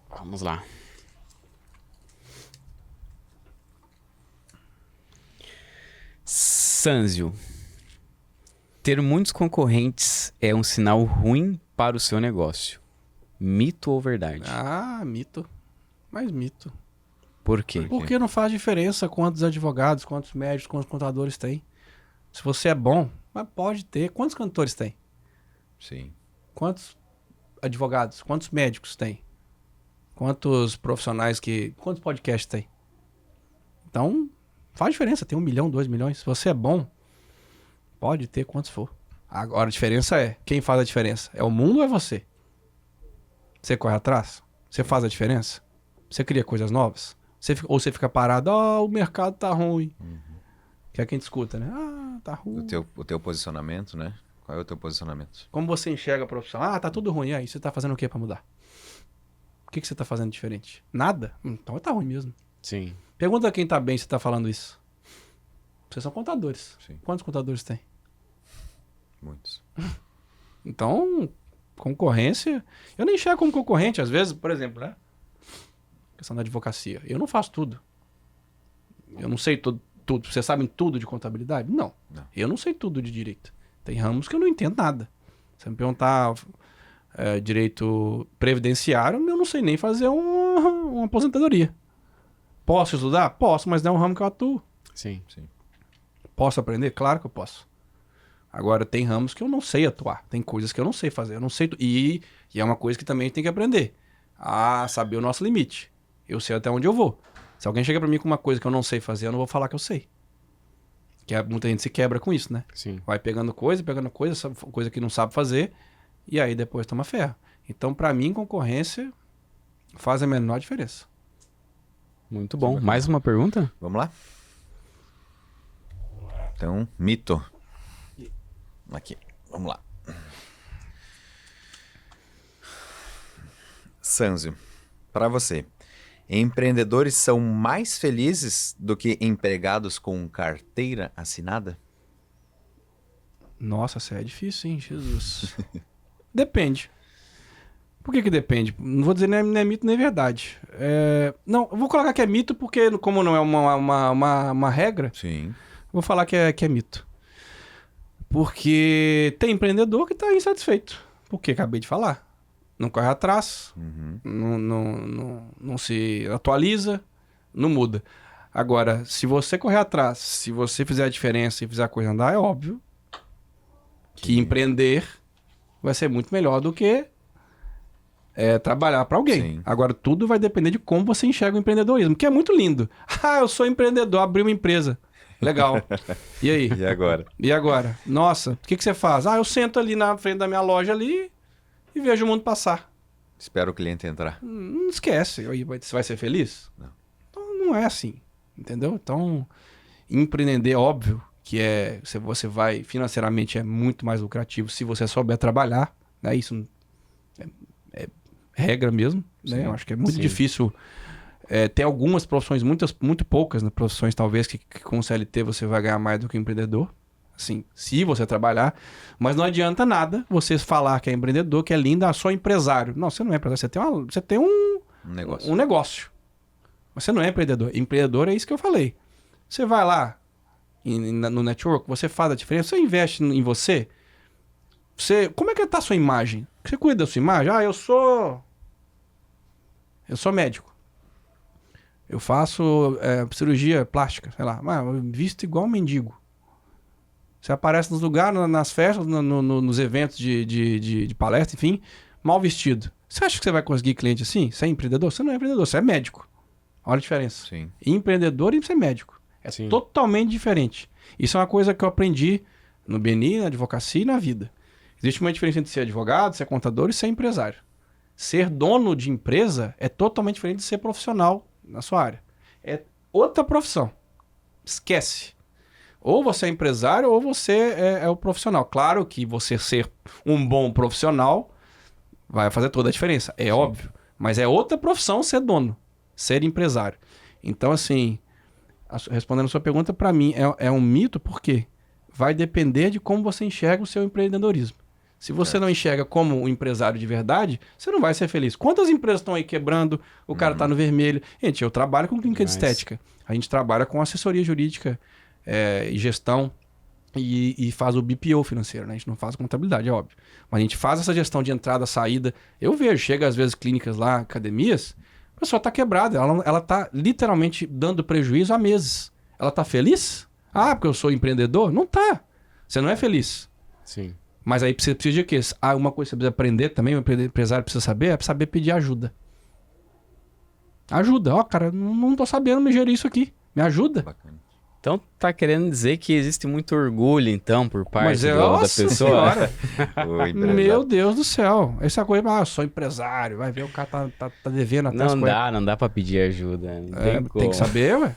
Vamos lá. Sanzio, ter muitos concorrentes é um sinal ruim para o seu negócio. Mito ou verdade? Mito. Mais mito. Por quê? Porque não faz diferença quantos advogados, quantos médicos, quantos contadores tem. Se você é bom, mas pode ter. Quantos cantores tem? Sim. Quantos advogados, quantos médicos tem? Quantos profissionais quantos podcasts tem? Então, faz diferença, tem 1 milhão, 2 milhões. Se você é bom, pode ter quantos for. Agora a diferença é, quem faz a diferença? É o mundo ou é você? Você corre atrás? Você faz a diferença? Você cria coisas novas? Ou você fica parado, o mercado tá ruim. Que é quem discuta, né? Tá ruim. O teu posicionamento, né? Qual é o teu posicionamento? Como você enxerga a profissão? Tá tudo ruim. Aí, você tá fazendo o que pra mudar? O que você tá fazendo diferente? Nada? Então tá ruim mesmo. Sim. Pergunta quem tá bem se tá falando isso. Vocês são contadores. Sim. Quantos contadores tem? Muitos. Então, concorrência... Eu nem enxergo como concorrente, às vezes, por exemplo, né? Questão da advocacia. Eu não faço tudo. Eu não sei tudo. Vocês sabem tudo de contabilidade? Não. Eu não sei tudo de direito. Tem ramos que eu não entendo nada. Se você me perguntar direito previdenciário, eu não sei nem fazer uma aposentadoria. Posso estudar? Posso, mas não é um ramo que eu atuo. Sim. Posso aprender? Claro que eu posso. Agora, tem ramos que eu não sei atuar. Tem coisas que eu não sei fazer. Eu não sei. E é uma coisa que também tem que aprender. Saber o nosso limite. Eu sei até onde eu vou. Se alguém chega pra mim com uma coisa que eu não sei fazer, eu não vou falar que eu sei. Muita gente se quebra com isso, né? Sim. Vai pegando coisa, coisa que não sabe fazer, e aí depois toma ferro. Então, pra mim, concorrência faz a menor diferença. Muito bom. Mais uma pergunta? Vamos lá? Então, mito. Aqui, vamos lá. Sanzio, para você, empreendedores são mais felizes do que empregados com carteira assinada? Nossa, isso é difícil, hein, Jesus. Depende. Por que depende? Não vou dizer nem é mito nem verdade. Não, eu vou colocar que é mito porque, como não é uma regra, Sim. vou falar que é mito. Porque tem empreendedor que está insatisfeito. Porque acabei de falar. Não corre atrás, não se atualiza, não muda. Agora, se você correr atrás, se você fizer a diferença e fizer a coisa andar, é óbvio que empreender vai ser muito melhor do que trabalhar para alguém. Sim. Agora, tudo vai depender de como você enxerga o empreendedorismo, que é muito lindo. Eu sou empreendedor, abri uma empresa. Legal. E aí? E agora? Nossa, o que você faz? Eu sento ali na frente da minha loja ali e vejo o mundo passar. Espero o cliente entrar. Não esquece. Aí você vai ser feliz? Não. Então, não é assim. Entendeu? Então, empreender, óbvio, que você vai, financeiramente é muito mais lucrativo se você souber trabalhar, né? Isso é regra mesmo, né? Eu acho que é muito difícil. Tem algumas profissões, muito poucas, né, profissões talvez que com CLT você vai ganhar mais do que empreendedor, assim, se você trabalhar, mas não adianta nada você falar que é empreendedor, que é lindo, só empresário. Não, você não é empresário, você tem um negócio. Um negócio. Mas você não é empreendedor. Empreendedor é isso que eu falei. Você vai lá no network, você faz a diferença, você investe em você. Como é que tá a sua imagem? Você cuida da sua imagem? Eu sou médico. Eu faço cirurgia plástica, sei lá. Mas eu visto igual um mendigo. Você aparece nos lugares, nas festas, nos eventos de palestra, enfim, mal vestido. Você acha que você vai conseguir cliente assim? Você é empreendedor? Você não é empreendedor, você é médico. Olha a diferença. Sim. Empreendedor e ser médico. É Sim. totalmente diferente. Isso é uma coisa que eu aprendi no BNI, na advocacia e na vida. Existe uma diferença entre ser advogado, ser contador e ser empresário. Ser dono de empresa é totalmente diferente de ser profissional na sua área. É outra profissão. Esquece. Ou você é empresário ou você é o profissional. Claro que você ser um bom profissional vai fazer toda a diferença. É óbvio. Mas é outra profissão ser dono. Ser empresário. Então, assim, respondendo a sua pergunta, para mim é um mito porque vai depender de como você enxerga o seu empreendedorismo. Se você não enxerga como um empresário de verdade, você não vai ser feliz. Quantas empresas estão aí quebrando, o cara tá no vermelho? Gente, eu trabalho com clínica de estética. A gente trabalha com assessoria jurídica e gestão e faz o BPO financeiro, né? A gente não faz contabilidade, é óbvio. Mas a gente faz essa gestão de entrada, saída. Eu vejo, chega às vezes clínicas lá, academias, a pessoa tá quebrada, ela tá literalmente dando prejuízo há meses. Ela tá feliz? Ah, porque eu sou empreendedor? Não tá. Você não é feliz. Sim. Mas aí você precisa de quê? Uma coisa que você precisa aprender também, o empresário precisa saber, é saber pedir ajuda. Ajuda. Ó, cara, não tô sabendo me gerir isso aqui. Me ajuda. Bacana. Então tá querendo dizer que existe muito orgulho, então, por parte da nossa pessoa? senhora. O empresário. Meu Deus do céu. Essa coisa, eu sou empresário. Vai ver, o cara tá devendo até as coisas. Não dá pra pedir ajuda. Não tem como. Tem que saber, ué.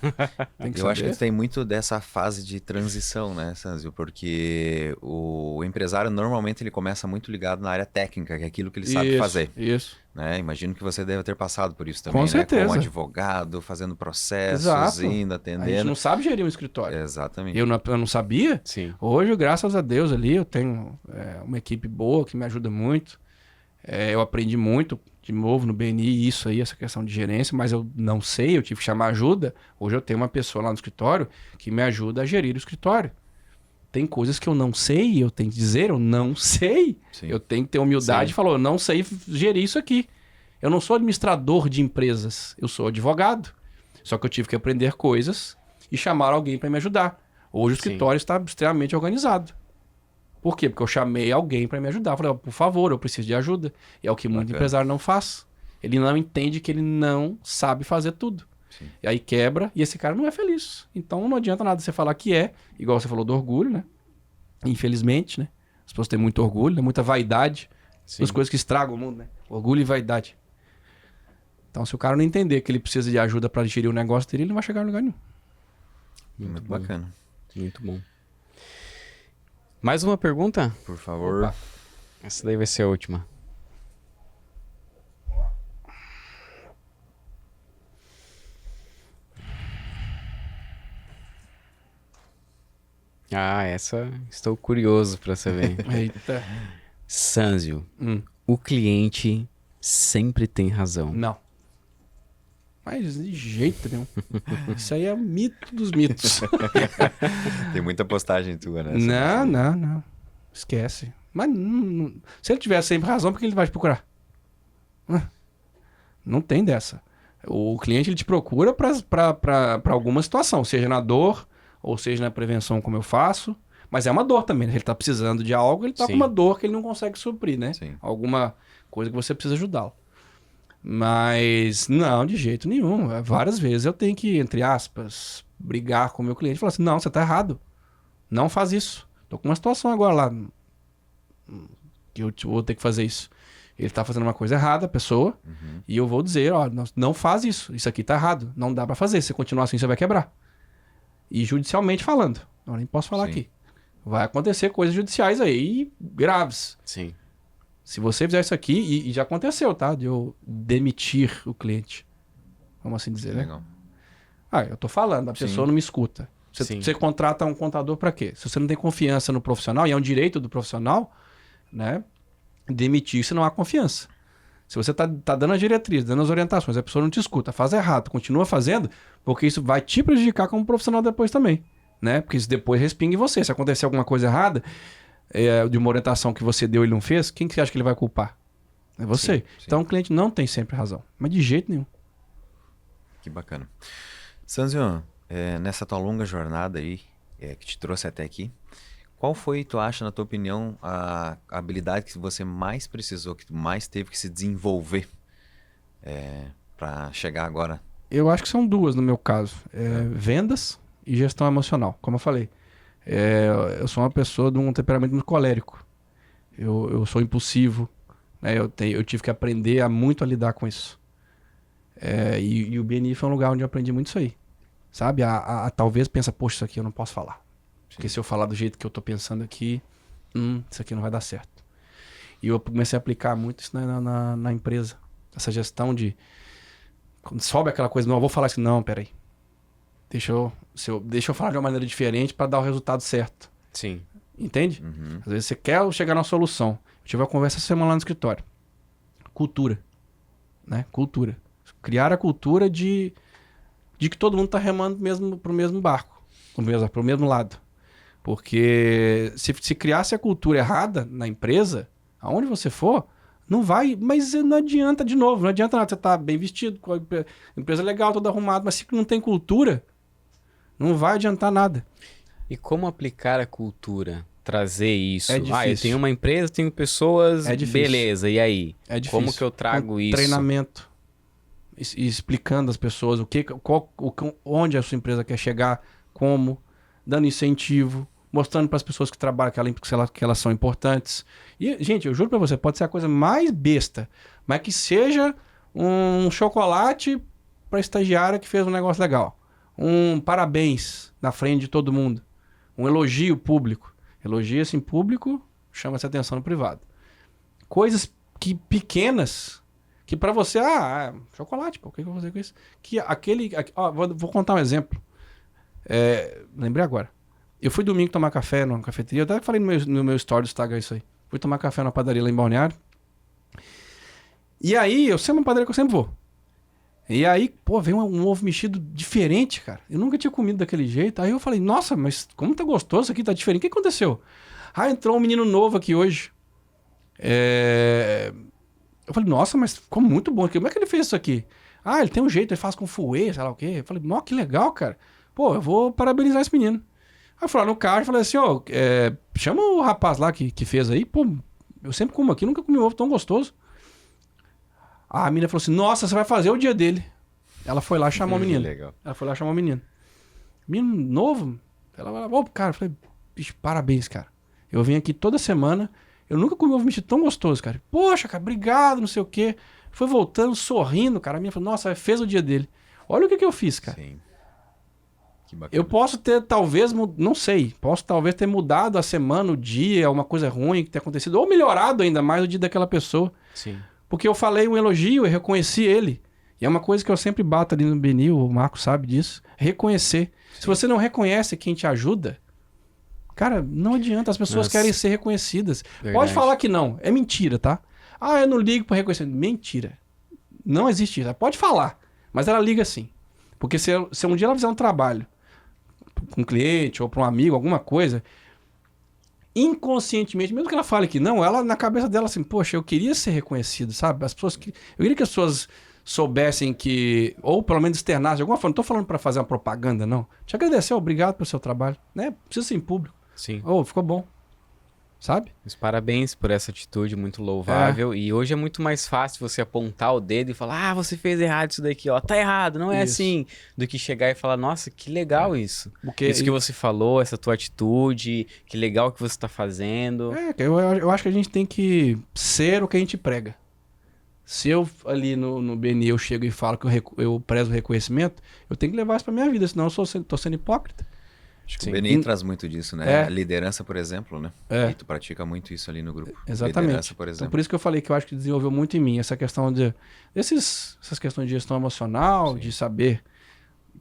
Tem que Eu saber. acho que tem muito dessa fase de transição, né, Sanzio? Porque o empresário, normalmente, ele começa muito ligado na área técnica, que é aquilo que ele sabe fazer. Isso. Né? Imagino que você deve ter passado por isso também, Com certeza. Como advogado, fazendo processos, Exato. indo, A gente atendendo. não sabe gerir um escritório. Exatamente. Eu não sabia. Sim. Hoje, graças a Deus, ali eu tenho uma equipe boa que me ajuda muito. Eu aprendi muito, de novo, no BNI, isso aí, essa questão de gerência, mas eu não sei, eu tive que chamar ajuda. Hoje eu tenho uma pessoa lá no escritório que me ajuda a gerir o escritório. Tem coisas que eu não sei, eu tenho que dizer, eu não sei. Sim. Eu tenho que ter humildade e falar, eu não sei gerir isso aqui. Eu não sou administrador de empresas, eu sou advogado. Só que eu tive que aprender coisas e chamar alguém para me ajudar. Hoje o escritório está extremamente organizado. Por quê? Porque eu chamei alguém para me ajudar. Falei, por favor, eu preciso de ajuda. E é o que muito empresário não faz. Ele não entende que ele não sabe fazer tudo. Sim. E aí quebra e esse cara não é feliz. Então não adianta nada você falar que igual você falou do orgulho, né? Infelizmente, né? As pessoas têm muito orgulho, né? Muita vaidade. Sim. As coisas que estragam o mundo, né? Orgulho e vaidade. Então se o cara não entender que ele precisa de ajuda para gerir o negócio dele, ele não vai chegar em lugar nenhum. Muito bom. bacana. Muito bom. Mais uma pergunta? Por favor. Opa. Essa daí vai ser a última. Ah, essa estou curioso para saber. Eita. Sanzio, o cliente sempre tem razão. Não. Mas de jeito nenhum. Isso aí é o mito dos mitos. Tem muita postagem tua, né? Não. Esquece. Mas se ele tiver sempre razão, por que ele vai te procurar? Não tem dessa. O cliente ele te procura para alguma situação, seja na dor, ou seja na prevenção, como eu faço. Mas é uma dor também, né? Ele está precisando de algo, ele está com uma dor que ele não consegue suprir, né? Sim. Alguma coisa que você precisa ajudá-lo. Mas não, de jeito nenhum. Várias vezes eu tenho que, entre aspas, brigar com o meu cliente e falar assim, não, você está errado. Não faz isso. Tô com uma situação agora lá que eu vou ter que fazer isso. Ele está fazendo uma coisa errada, a pessoa, e eu vou dizer, ó, não faz isso. Isso aqui está errado. Não dá para fazer. Se você continuar assim, você vai quebrar. E judicialmente falando. Eu nem posso falar aqui. Vai acontecer coisas judiciais aí graves. Sim. Se você fizer isso aqui, e já aconteceu, tá? De eu demitir o cliente. Vamos assim dizer, Legal. né? Eu tô falando, a pessoa não me escuta. Sim. Você contrata um contador para quê? Se você não tem confiança no profissional, e é um direito do profissional, né? Demitir se não há confiança. Se você tá dando a diretriz, dando as orientações, a pessoa não te escuta, faz errado, continua fazendo, porque isso vai te prejudicar como profissional depois também, né? Porque isso depois respinga em você. Se acontecer alguma coisa errada, de uma orientação que você deu e ele não fez, quem que você acha que ele vai culpar? É você. Sim. Então o cliente não tem sempre razão, mas de jeito nenhum. Que bacana. Sanzio, nessa tua longa jornada aí, que te trouxe até aqui, qual foi, tu acha, na tua opinião, a habilidade que você mais precisou, que tu mais teve que se desenvolver para chegar agora? Eu acho que são duas no meu caso. Vendas e gestão emocional, como eu falei. Eu sou uma pessoa de um temperamento muito colérico. Eu sou impulsivo, né? Eu tive que aprender muito a lidar com isso. E o BNI foi um lugar onde eu aprendi muito isso aí. Sabe? A talvez pensa, poxa, isso aqui eu não posso falar. Sim. Porque se eu falar do jeito que eu tô pensando aqui, isso aqui não vai dar certo. E eu comecei a aplicar muito isso na empresa. Essa gestão de... Quando sobe aquela coisa, não, eu vou falar assim, não, peraí. Deixa eu falar de uma maneira diferente para dar o resultado certo. Sim. Entende? Uhum. Às vezes você quer chegar na solução. Eu tive uma conversa essa semana lá no escritório. Cultura. Né? Cultura. Criar a cultura de que todo mundo está remando pro mesmo barco. Pro mesmo lado. Porque se criasse a cultura errada na empresa, aonde você for, não vai, mas não adianta de novo, não adianta nada. Você tá bem vestido, com a empresa legal, toda arrumada, mas se não tem cultura, não vai adiantar nada. E como aplicar a cultura? Trazer isso? É difícil. Eu tenho uma empresa, tenho pessoas, É difícil. beleza, e aí? É difícil. Como que eu trago Com isso? Treinamento. E explicando às pessoas onde a sua empresa quer chegar, como, dando incentivo, mostrando para as pessoas que trabalham que elas são importantes. E, gente, eu juro para você, pode ser a coisa mais besta, mas que seja um chocolate para estagiária que fez um negócio legal. Um parabéns na frente de todo mundo. Um elogio público. Elogio-se em público, chama-se atenção no privado. Coisas pequenas que para você, chocolate, pô, o que eu vou fazer com isso? Que vou contar um exemplo. Lembrei agora. Eu fui domingo tomar café numa cafeteria, eu até falei no meu story do Instagram isso aí. Fui tomar café na padaria lá em Balneário. E aí, eu sei uma padaria que eu sempre vou. E aí, pô, veio um ovo mexido diferente, cara. Eu nunca tinha comido daquele jeito. Aí eu falei, nossa, mas como tá gostoso isso aqui, tá diferente. O que aconteceu? Entrou um menino novo aqui hoje. Eu falei, nossa, mas ficou muito bom aqui. Como é que ele fez isso aqui? Ele tem um jeito, ele faz com fouet, sei lá o quê. Eu falei, nossa, que legal, cara. Pô, eu vou parabenizar esse menino. Aí eu fui lá no carro e falei assim, chama o rapaz lá que fez aí. Pô, eu sempre como aqui, nunca comi um ovo tão gostoso. A menina falou assim, nossa, você vai fazer o dia dele. Ela foi lá e chamou o menino. Legal. Ela foi lá e chamou o menino. Menino novo. Ela cara, eu falei, bicho, parabéns, cara. Eu venho aqui toda semana, eu nunca comi um ovo mexido tão gostoso, cara. Poxa, cara, obrigado, não sei o quê. Foi voltando, sorrindo, cara. A menina falou, nossa, fez o dia dele. Olha o que eu fiz, cara. Sim. Que bacana. Eu posso ter, talvez, não sei, posso talvez ter mudado a semana, o dia, alguma coisa ruim que tenha acontecido, ou melhorado ainda mais o dia daquela pessoa. Sim. Porque eu falei um elogio, eu reconheci ele. E é uma coisa que eu sempre bato ali no BNI, o Marco sabe disso. Reconhecer. Sim. Se você não reconhece quem te ajuda, cara, não adianta. As pessoas querem ser reconhecidas. Verdade. Pode falar que não. É mentira, tá? Eu não ligo para reconhecer. Mentira. Não existe isso. Ela pode falar, mas ela liga sim. Porque se um dia ela fizer um trabalho com um cliente ou para um amigo, alguma coisa, inconscientemente, mesmo que ela fale que não, ela na cabeça dela assim, poxa, eu queria ser reconhecido, sabe? Eu queria que as pessoas soubessem que, ou pelo menos externassem de alguma forma. Não tô falando para fazer uma propaganda, não. Te agradecer, obrigado pelo seu trabalho, né? Precisa ser em público. Sim. Ficou bom. Sabe? Mas parabéns por essa atitude muito louvável. E hoje é muito mais fácil você apontar o dedo e falar, você fez errado isso daqui, ó. Tá errado, não é assim. Do que chegar e falar, nossa, que legal isso. Isso que você falou, essa tua atitude, que legal que você tá fazendo. Eu acho que a gente tem que ser o que a gente prega. Se eu ali no BNI eu chego e falo que eu prezo o reconhecimento, eu tenho que levar isso pra minha vida, senão eu tô sendo hipócrita. Acho que o BNI traz muito disso, né? A liderança, por exemplo, né? E tu pratica muito isso ali no grupo. Exatamente. Liderança, por exemplo. Então, por isso que eu falei que eu acho que desenvolveu muito em mim essa questão essas questões de gestão emocional, sim, de saber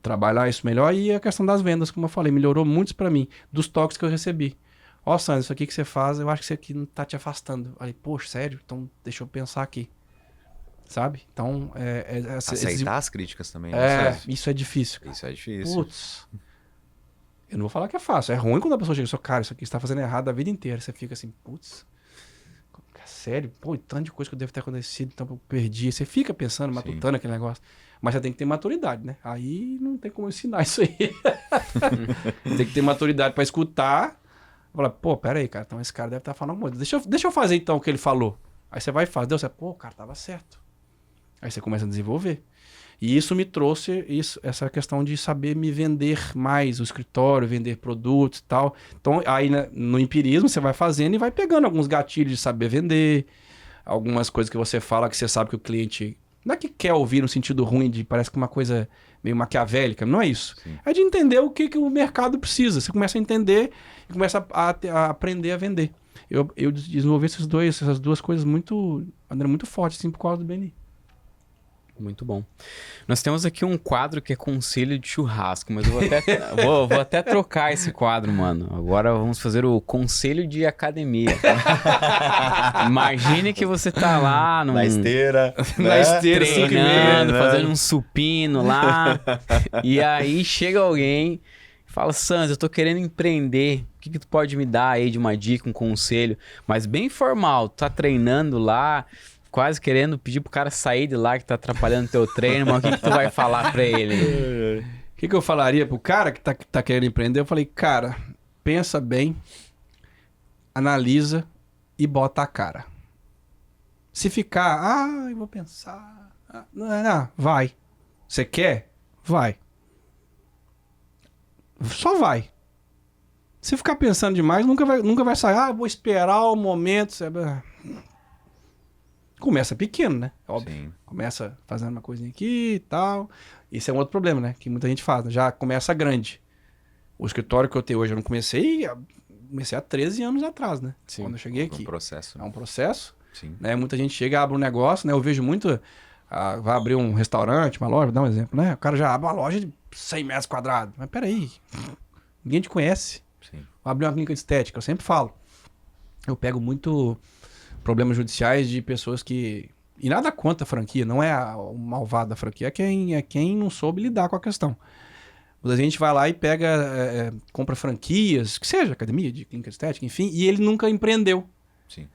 trabalhar isso melhor, e a questão das vendas, como eu falei, melhorou muito pra mim, dos toques que eu recebi. Sandro, isso aqui que você faz, eu acho que isso aqui não tá te afastando. Eu falei, poxa, sério? Então deixa eu pensar aqui. sabe? Então, Aceitar as críticas também, né? isso é difícil. Cara. Isso é difícil. Putz. Eu não vou falar que é fácil. É ruim quando a pessoa chega e fala, cara, isso aqui você tá fazendo errado a vida inteira. Você fica assim, putz, sério? Pô, tanto de coisa que deve ter acontecido, então eu perdi. Você fica pensando, matutando aquele negócio. Mas você tem que ter maturidade, né? Aí não tem como ensinar isso aí. Tem que ter maturidade pra escutar. Falar, pô, pera aí, cara. Então esse cara deve estar falando alguma coisa. Deixa eu fazer então o que ele falou. Aí você vai e faz. Deu certo. Pô, o cara tava certo. Aí você começa a desenvolver. E isso me trouxe essa questão de saber me vender mais o escritório, vender produtos e tal. Então, aí no empirismo você vai fazendo e vai pegando alguns gatilhos de saber vender, algumas coisas que você fala que você sabe que o cliente não é que quer ouvir no sentido ruim, de parece que uma coisa meio maquiavélica, não é isso. Sim. É de entender o que o mercado precisa. Você começa a entender e começa a aprender a vender. Eu desenvolvi essas duas coisas muito fortes, assim, por causa do BNI. Muito bom. Nós temos aqui um quadro que é conselho de churrasco, mas eu vou até trocar esse quadro, mano. Agora vamos fazer o conselho de academia. Imagine que você tá lá na esteira, na esteira, treinando, fazendo um supino lá, e aí chega alguém e fala, Sanz, eu tô querendo empreender, o que tu pode me dar aí de uma dica, um conselho? Mas bem formal, tu tá treinando lá, quase querendo pedir pro cara sair de lá que tá atrapalhando teu treino, mas o que tu vai falar pra ele? O que eu falaria pro cara que tá querendo empreender? Eu falei, cara, pensa bem, analisa e bota a cara. Se ficar, eu vou pensar, não, vai. Você quer? Vai. Só vai. Se ficar pensando demais, nunca vai sair, vou esperar o momento, sabe? Começa pequeno, né? Óbvio. Sim. Começa fazendo uma coisinha aqui e tal. Esse é um outro problema, né? Que muita gente faz. Já começa grande. O escritório que eu tenho hoje, eu não comecei há 13 anos atrás, né? Sim, quando eu cheguei aqui. É um processo. É um processo. Sim. Né? Muita gente chega, abre um negócio, né? Eu vejo muito... vai abrir um restaurante, uma loja, vou dar um exemplo, né? O cara já abre uma loja de 100 metros quadrados. Mas peraí. Ninguém te conhece. Sim. Vou abrir uma clínica de estética. Eu sempre falo. Eu pego muito... problemas judiciais de pessoas que... E nada contra a franquia, não é o malvado da franquia, é quem não soube lidar com a questão. Mas a gente vai lá e pega, compra franquias, que seja academia, de clínica estética, enfim, e ele nunca empreendeu. Sim.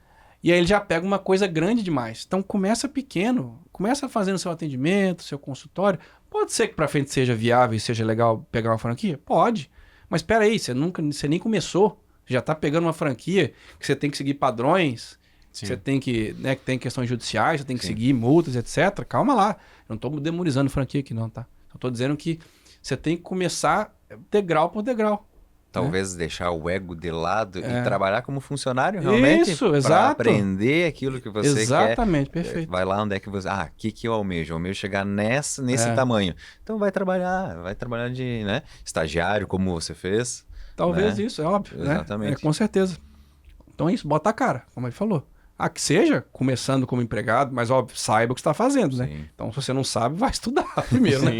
E aí ele já pega uma coisa grande demais. Então começa pequeno, começa fazendo seu atendimento, seu consultório. Pode ser que para frente seja viável e seja legal pegar uma franquia? Pode. Mas espera aí, você nem começou, já está pegando uma franquia que você tem que seguir padrões. Sim. Você tem que, né, que tem questões judiciais, você tem que seguir multas, etc. Calma lá. Eu não estou demonizando franquia aqui não, tá? Eu estou dizendo que você tem que começar degrau por degrau. Talvez deixar o ego de lado e trabalhar como funcionário realmente. Isso, exato. Para aprender aquilo que você quer. Exatamente, perfeito. Vai lá onde é que você... o que eu almejo? Eu almejo chegar nesse tamanho. Então vai trabalhar de, né, estagiário, como você fez. Talvez né? Isso, é óbvio. Exatamente. Né? Com certeza. Então é isso, bota a cara, como ele falou. Que seja começando como empregado, mas óbvio, saiba o que está fazendo, né? Sim. Então, se você não sabe, vai estudar primeiro, né?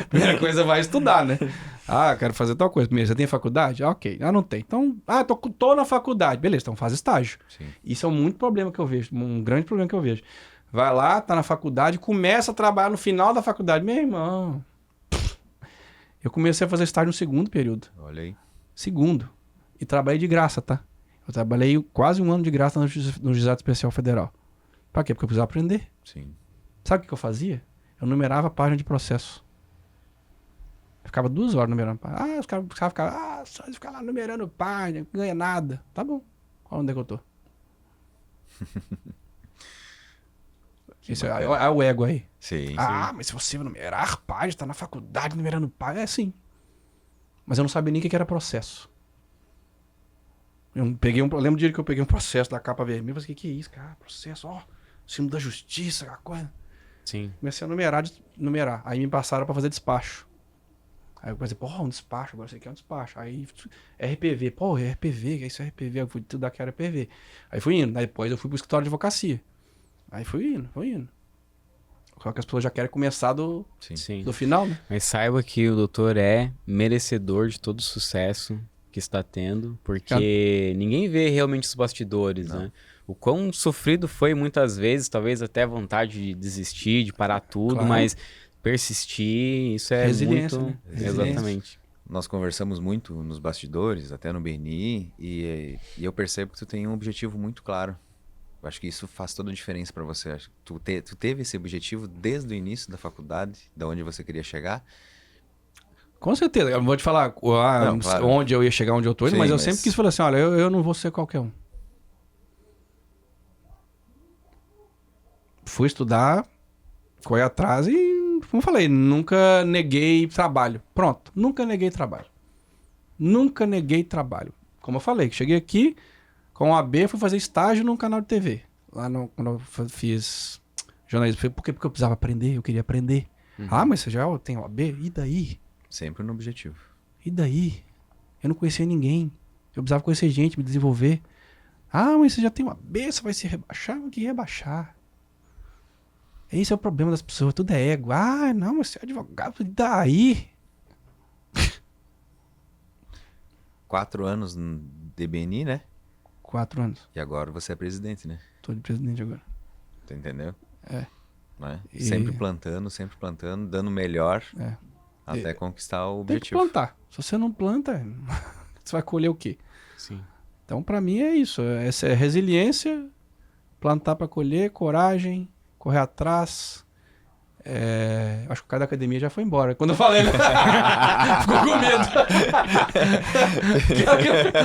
Primeira coisa, vai estudar, né? Quero fazer tal coisa. Primeiro, você tem faculdade? Ok. Não tem. Então, tô na faculdade. Beleza, então faz estágio. Sim. Isso é um problema que eu vejo, um grande problema que eu vejo. Vai lá, tá na faculdade, começa a trabalhar no final da faculdade. Meu irmão, eu comecei a fazer estágio no segundo período. Olha aí. Segundo. E trabalhei de graça, tá? Eu trabalhei quase 1 ano de graça no Juizado Especial Federal. Pra quê? Porque eu precisava aprender. Sim. Sabe o que eu fazia? Eu numerava a página de processo. Eu ficava 2 horas numerando página. Os caras ficavam, só ficar lá numerando página, não ganha nada. Tá bom. Olha onde é que eu tô. Isso é o ego aí. Sim, mas se você numerar página, tá na faculdade numerando página. É sim. Mas eu não sabia nem o que era processo. Eu lembro do dia que eu peguei um processo da capa vermelha. Eu falei, o que é isso, cara? Processo, símbolo da justiça, aquela coisa. Sim. Comecei a numerar. Aí me passaram pra fazer despacho. Aí eu pensei, um despacho, agora você quer um despacho. Aí, RPV, RPV, que é isso, RPV? Eu fui estudar que era RPV. Aí fui indo. Aí depois eu fui pro escritório de advocacia. Aí fui indo. Só que as pessoas já querem começar do final, né? Mas saiba que o doutor é merecedor de todo sucesso. que está tendo, porque ninguém vê realmente os bastidores, né? O quão sofrido foi muitas vezes, talvez até a vontade de desistir, de parar tudo, Claro. mas persistir, isso é Resiliência, muito... né? Resiliência. Exatamente. Nós conversamos muito nos bastidores, até no BNI, e eu percebo que tu tem um objetivo muito claro. Eu acho que isso faz toda a diferença para você. Acho que tu teve esse objetivo desde o início da faculdade, da onde você queria chegar. Com certeza. Eu vou te falar Não, claro. onde eu ia chegar, onde eu tô indo, Sim, mas eu mas- sempre quis falar assim, olha, eu não vou ser qualquer um. Fui estudar, corri atrás e, como eu falei, nunca neguei trabalho. Pronto, nunca neguei trabalho. Nunca neguei trabalho. Como eu falei, cheguei aqui com a AB, fui fazer estágio num canal de TV. Lá quando eu fiz jornalismo. Por quê? Porque eu precisava aprender, eu queria aprender. Ah, mas você já tem OAB? E daí? Sempre no objetivo. E daí? Eu não conhecia ninguém. Eu precisava conhecer gente, me desenvolver. Ah, mas você já tem OAB, você vai se rebaixar? O que rebaixar? Esse é o problema das pessoas, tudo é ego. Ah, não, mas você é advogado, e daí? 4 anos de BNI, né? 4 anos. E agora você é presidente, né? Tô de presidente agora. Tu entendeu? É. Né? E- Sempre plantando, dando o melhor É. até conquistar o Tem que objetivo. plantar. Se você não planta, você vai colher o quê? Sim. Então, pra mim é isso. Essa é resiliência, plantar pra colher, coragem, correr atrás. Acho que o cara da academia já foi embora. Quando eu falei, né? Ficou com medo.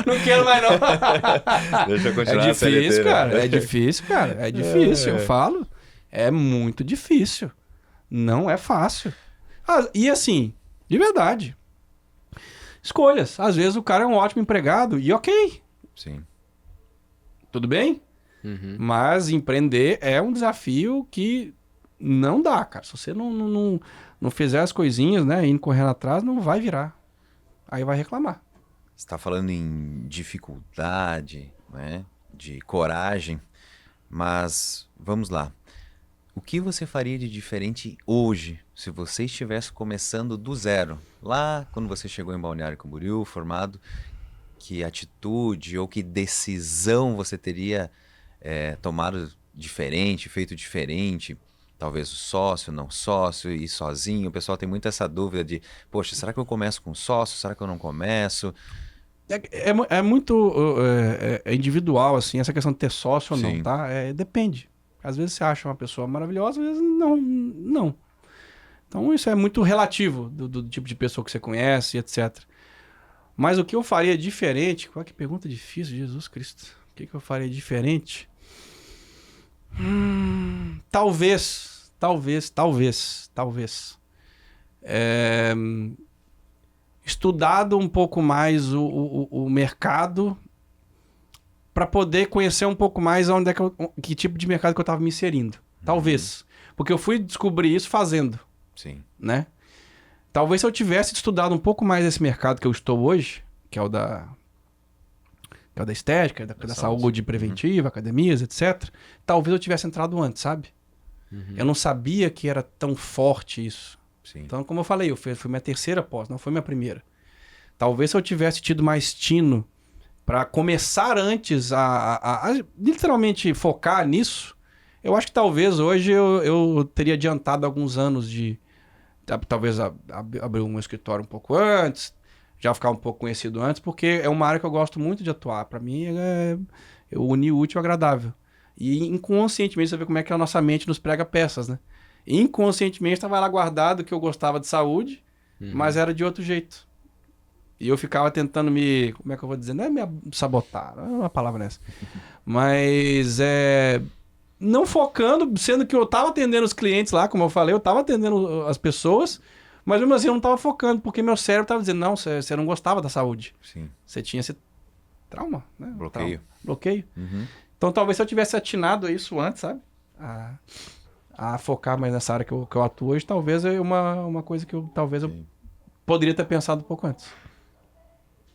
Não quero mais, não. Deixa eu É continuar a CLT, difícil, né? cara. É difícil, cara. É difícil. Eu falo. É muito difícil. Não é fácil. Ah, e assim, de verdade. Escolhas. Às vezes o cara é um ótimo empregado e ok. Sim. Tudo bem? Uhum. Mas empreender é um desafio que não dá, cara. Se você não fizer as coisinhas, né, indo correndo atrás, não vai virar. Aí vai reclamar. Você está falando em dificuldade, né? De coragem, mas vamos lá. O que você faria de diferente hoje, se você estivesse começando do zero? Lá, quando você chegou em Balneário Camboriú, formado, que atitude ou que decisão você teria tomado diferente, feito diferente? Talvez o sócio, não sócio, ir sozinho. O pessoal tem muito essa dúvida de, poxa, será que eu começo com sócio? Será que eu não começo? É muito individual, assim, essa questão de ter sócio ou Sim. não, tá? Depende. Às vezes você acha uma pessoa maravilhosa, às vezes não. Então isso é muito relativo do tipo de pessoa que você conhece, etc. Mas o que eu faria diferente... Qual que pergunta difícil, Jesus Cristo. O que eu faria diferente? Talvez. Estudado um pouco mais o mercado para poder conhecer um pouco mais onde é que tipo de mercado que eu estava me inserindo. Talvez. Porque eu fui descobrir isso fazendo, Sim. né? Talvez se eu tivesse estudado um pouco mais esse mercado que eu estou hoje, que é o da estética, da saúde preventiva, academias, etc. Talvez eu tivesse entrado antes, sabe? Eu não sabia que era tão forte isso. Sim. Então, como eu falei, foi minha terceira pós, não foi minha primeira. Talvez se eu tivesse tido mais tino para começar antes a literalmente focar nisso, eu acho que talvez hoje eu teria adiantado alguns anos de talvez abrir um escritório um pouco antes, já ficar um pouco conhecido antes, porque é uma área que eu gosto muito de atuar. Para mim, eu uni o útil ao agradável. E inconscientemente, você vê como é que a nossa mente nos prega peças, né? Inconscientemente, estava lá guardado que eu gostava de saúde, mas era de outro jeito. E eu ficava tentando como é que eu vou dizer? Não é me sabotar, não é uma palavra nessa. Mas não focando, sendo que eu estava atendendo os clientes lá, como eu falei, eu estava atendendo as pessoas, mas mesmo assim eu não estava focando, porque meu cérebro estava dizendo, não, você não gostava da saúde. Sim. Você tinha esse trauma, né? Bloqueio. Bloqueio. Uhum. Então talvez se eu tivesse atinado isso antes, sabe? A focar mais nessa área que eu atuo hoje, talvez é uma coisa que eu poderia ter pensado um pouco antes.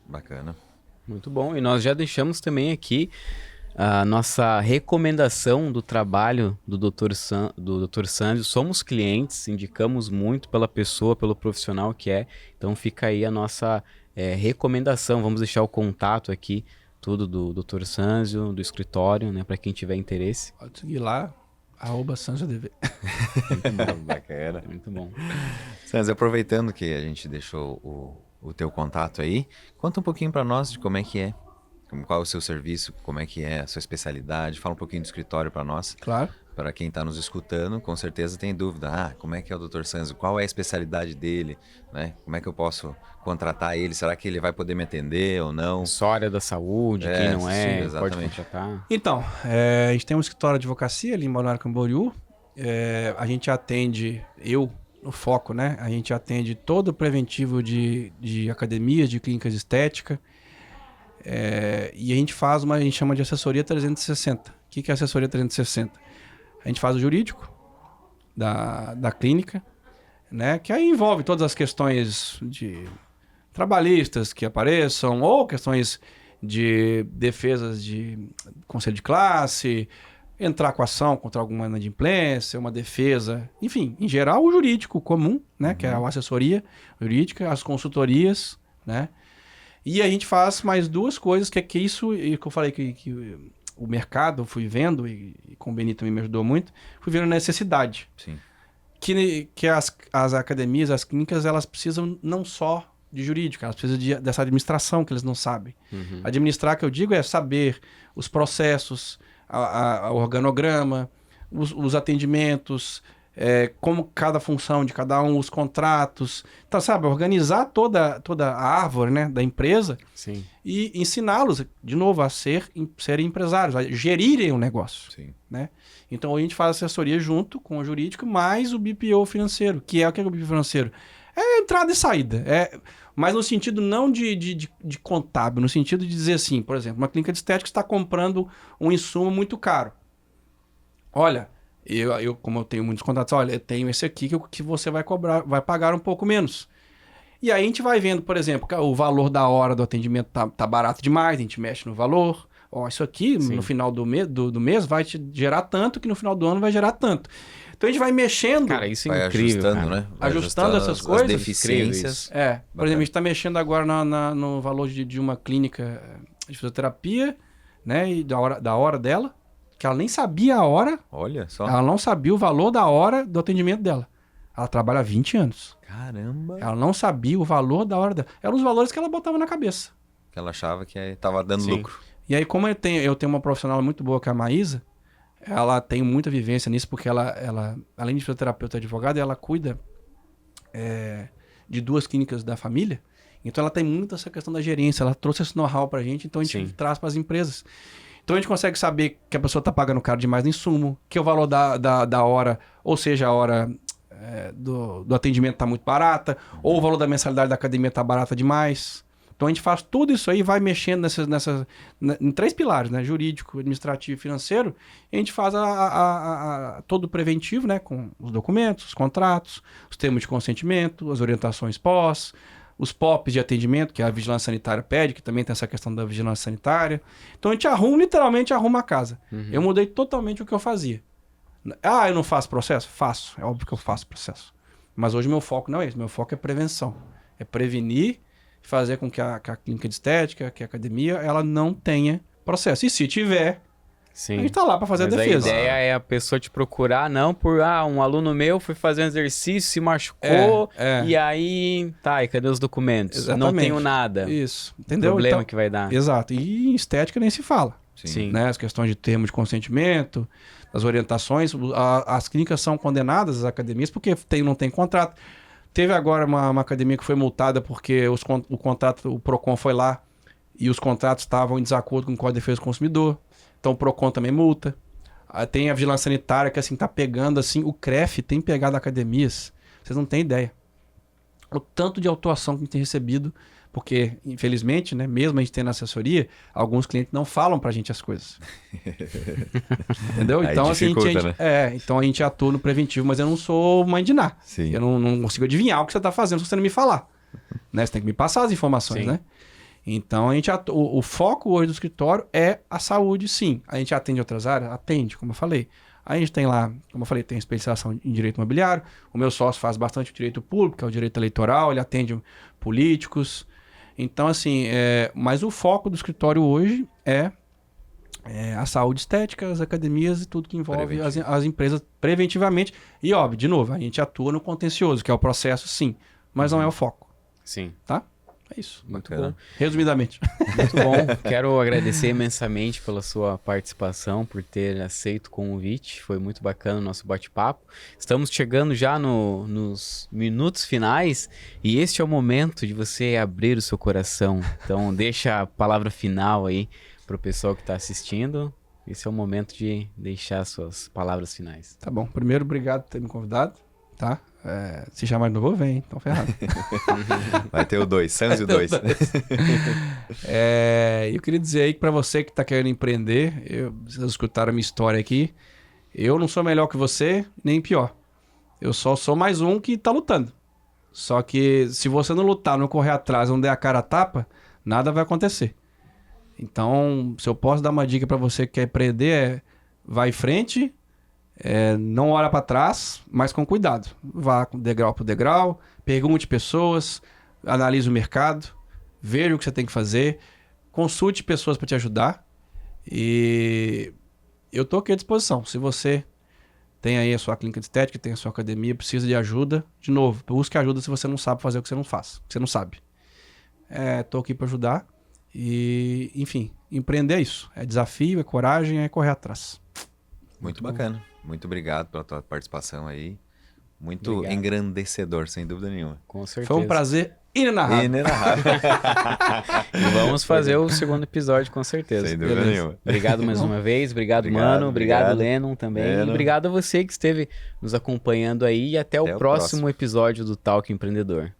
Bacana. Muito bom. E nós já deixamos também aqui a nossa recomendação do trabalho do Dr. Sandro. Somos clientes, indicamos muito pela pessoa, pelo profissional que é. Então fica aí a nossa recomendação, vamos deixar o contato aqui, tudo do Dr. Sanzio, do escritório, né, para quem tiver interesse. Pode seguir lá, @SanzioDV. Bacana. Muito bom. Sanzio, aproveitando que a gente deixou o teu contato aí, conta um pouquinho para nós de como é que é, qual é o seu serviço, como é que é a sua especialidade, fala um pouquinho do escritório para nós. Claro. Para quem está nos escutando, com certeza tem dúvida. Como é que é o Dr. Sanzio? Qual é a especialidade dele? Né? Como é que eu posso contratar ele? Será que ele vai poder me atender ou não? Só área da saúde, quem não é, sim, pode exatamente. contratar. Então, a gente tem um escritório de advocacia ali em Balneário Camboriú. A gente atende, no foco, né? A gente atende todo o preventivo de academias, de clínicas de estética. E a gente faz a gente chama de assessoria 360. O que é assessoria 360? A gente faz o jurídico da clínica, né? Que aí envolve todas as questões de trabalhistas que apareçam, ou questões de defesas de conselho de classe, entrar com ação contra alguma inadimplência, uma defesa, enfim, em geral o jurídico comum, né? Que é a assessoria jurídica, as consultorias, né? E a gente faz mais duas coisas, que é isso que eu falei que o mercado, fui vendo, e com o Benito também me ajudou muito, fui vendo a necessidade. Sim. Que as academias, as clínicas, elas precisam não só de jurídico, elas precisam dessa administração que eles não sabem. Uhum. Administrar, que eu digo, é saber os processos, o organograma, os atendimentos, como cada função de cada um, os contratos. Então, sabe, organizar toda a árvore, né, da empresa. Sim. E ensiná-los, de novo, a serem empresários, a gerirem o negócio. Sim. Né? Então, a gente faz assessoria junto com o jurídico, mais o BPO financeiro. Que é o BPO financeiro? É entrada e saída. Mas no sentido não de contábil, no sentido de dizer assim, por exemplo, uma clínica de estética está comprando um insumo muito caro. Olha, eu como eu tenho muitos contratos, olha, eu tenho esse aqui que você vai pagar um pouco menos. E aí a gente vai vendo, por exemplo, o valor da hora do atendimento tá barato demais, a gente mexe no valor. Isso aqui, Sim. no final do mês vai te gerar tanto, que no final do ano vai gerar tanto. Então a gente vai mexendo. Cara, isso Vai é incrível, ajustando, cara. né? Vai Ajustando essas as coisas. deficiências. Por exemplo, a gente está mexendo agora no valor de uma clínica de fisioterapia, né? E da hora dela, que ela nem sabia a hora, Olha só. ela não sabia o valor da hora do atendimento dela. Ela trabalha há 20 anos. Caramba. Ela não sabia o valor da hora dela. Eram os valores que ela botava na cabeça. Que ela achava que estava dando Sim. lucro. E aí, como eu tenho uma profissional muito boa, que é a Maísa, ela tem muita vivência nisso, porque ela além de fisioterapeuta e advogada, ela cuida de 2 clínicas da família. Então, ela tem muito essa questão da gerência. Ela trouxe esse know-how pra gente, então a gente Sim. traz para as empresas. Então, a gente consegue saber que a pessoa está pagando caro demais no insumo, que o valor da hora, ou seja, a hora do atendimento está muito barata, ou o valor da mensalidade da academia está barata demais. Então a gente faz tudo isso aí, vai mexendo em 3 pilares, né? Jurídico, administrativo e financeiro. E a gente faz todo o preventivo, né? Com os documentos, os contratos, os termos de consentimento, as orientações pós, os POPs de atendimento, que a vigilância sanitária pede, que também tem essa questão da vigilância sanitária. Então a gente literalmente arruma a casa. Uhum. Eu mudei totalmente o que eu fazia. Eu não faço processo? Faço. É óbvio que eu faço processo. Mas hoje meu foco não é esse. Meu foco é prevenção. É prevenir, fazer com que a clínica de estética, que a academia, ela não tenha processo. E se tiver, Sim. a gente tá lá para fazer Mas a defesa. A ideia é a pessoa te procurar, não por, um aluno meu foi fazer um exercício, se machucou, e aí, e cadê os documentos? Exatamente. Não tenho nada. Isso, entendeu? Problema Então, que vai dar. exato. E em estética nem se fala. Sim. Né? As questões de termo de consentimento, as orientações, as clínicas são condenadas, as academias, porque não tem contrato. Teve agora uma academia que foi multada porque o PROCON foi lá e os contratos estavam em desacordo com o Código de Defesa do Consumidor. Então o PROCON também multa. Tem a vigilância sanitária que assim tá pegando, assim, o CREF tem pegado academias. Vocês não têm ideia. O tanto de autuação que a gente tem recebido, porque, infelizmente, né, mesmo a gente tendo assessoria, alguns clientes não falam pra gente as coisas. Entendeu? Aí Então, assim, dificulta, então a gente atua no preventivo, mas eu não sou mãe de Ná. Sim. Eu não consigo adivinhar o que você tá fazendo se você não me falar. Né? Você tem que me passar as informações, Sim. né? Então, o foco hoje do escritório é a saúde, sim. A gente atende outras áreas? Atende, como eu falei. A gente tem lá, como eu falei, tem especialização em direito imobiliário. O meu sócio faz bastante direito público, que é o direito eleitoral. Ele atende políticos. Então, assim, mas o foco do escritório hoje é a saúde estética, as academias e tudo que envolve as empresas preventivamente. E, óbvio, de novo, a gente atua no contencioso, que é o processo, sim, mas não é o foco, Sim. tá? É isso. Muito Bacana. bom. Resumidamente. Muito bom. Quero agradecer imensamente pela sua participação, por ter aceito o convite. Foi muito bacana o nosso bate-papo. Estamos chegando já nos minutos finais e este é o momento de você abrir o seu coração. Então, deixa a palavra final aí para o pessoal que está assistindo. Esse é o momento de deixar suas palavras finais. Tá bom. Primeiro, obrigado por ter me convidado, tá? Se chamar de novo, vem, então ferrado. Vai ter o 2, Sanzio 2. Eu queria dizer aí que para você que está querendo empreender, vocês escutaram a minha história aqui, eu não sou melhor que você, nem pior. Eu só sou mais um que está lutando. Só que se você não lutar, não correr atrás, não der a cara a tapa, nada vai acontecer. Então, se eu posso dar uma dica para você que quer empreender, vai em frente, não olha para trás, mas com cuidado. Vá degrau por degrau, pergunte pessoas, analise o mercado, veja o que você tem que fazer, consulte pessoas para te ajudar e eu estou aqui à disposição. Se você tem aí a sua clínica de estética, tem a sua academia, precisa de ajuda, de novo, busque ajuda se você não sabe fazer o que você não faz, o que você não sabe. Estou aqui para ajudar e, enfim, empreender é isso. É desafio, é coragem, é correr atrás. Muito bacana. Muito obrigado pela tua participação aí. Muito Obrigado. Engrandecedor, sem dúvida nenhuma. Com certeza. Foi um prazer inenarrável. Inenarrável. E vamos fazer o segundo episódio com certeza. Sem dúvida Beleza. nenhuma. Obrigado mais uma vez, obrigado, Obrigado, Mano, obrigado, obrigado. Lennon também, Lennon. e obrigado a você que esteve nos acompanhando aí, e até o próximo episódio do Talk Empreendedor.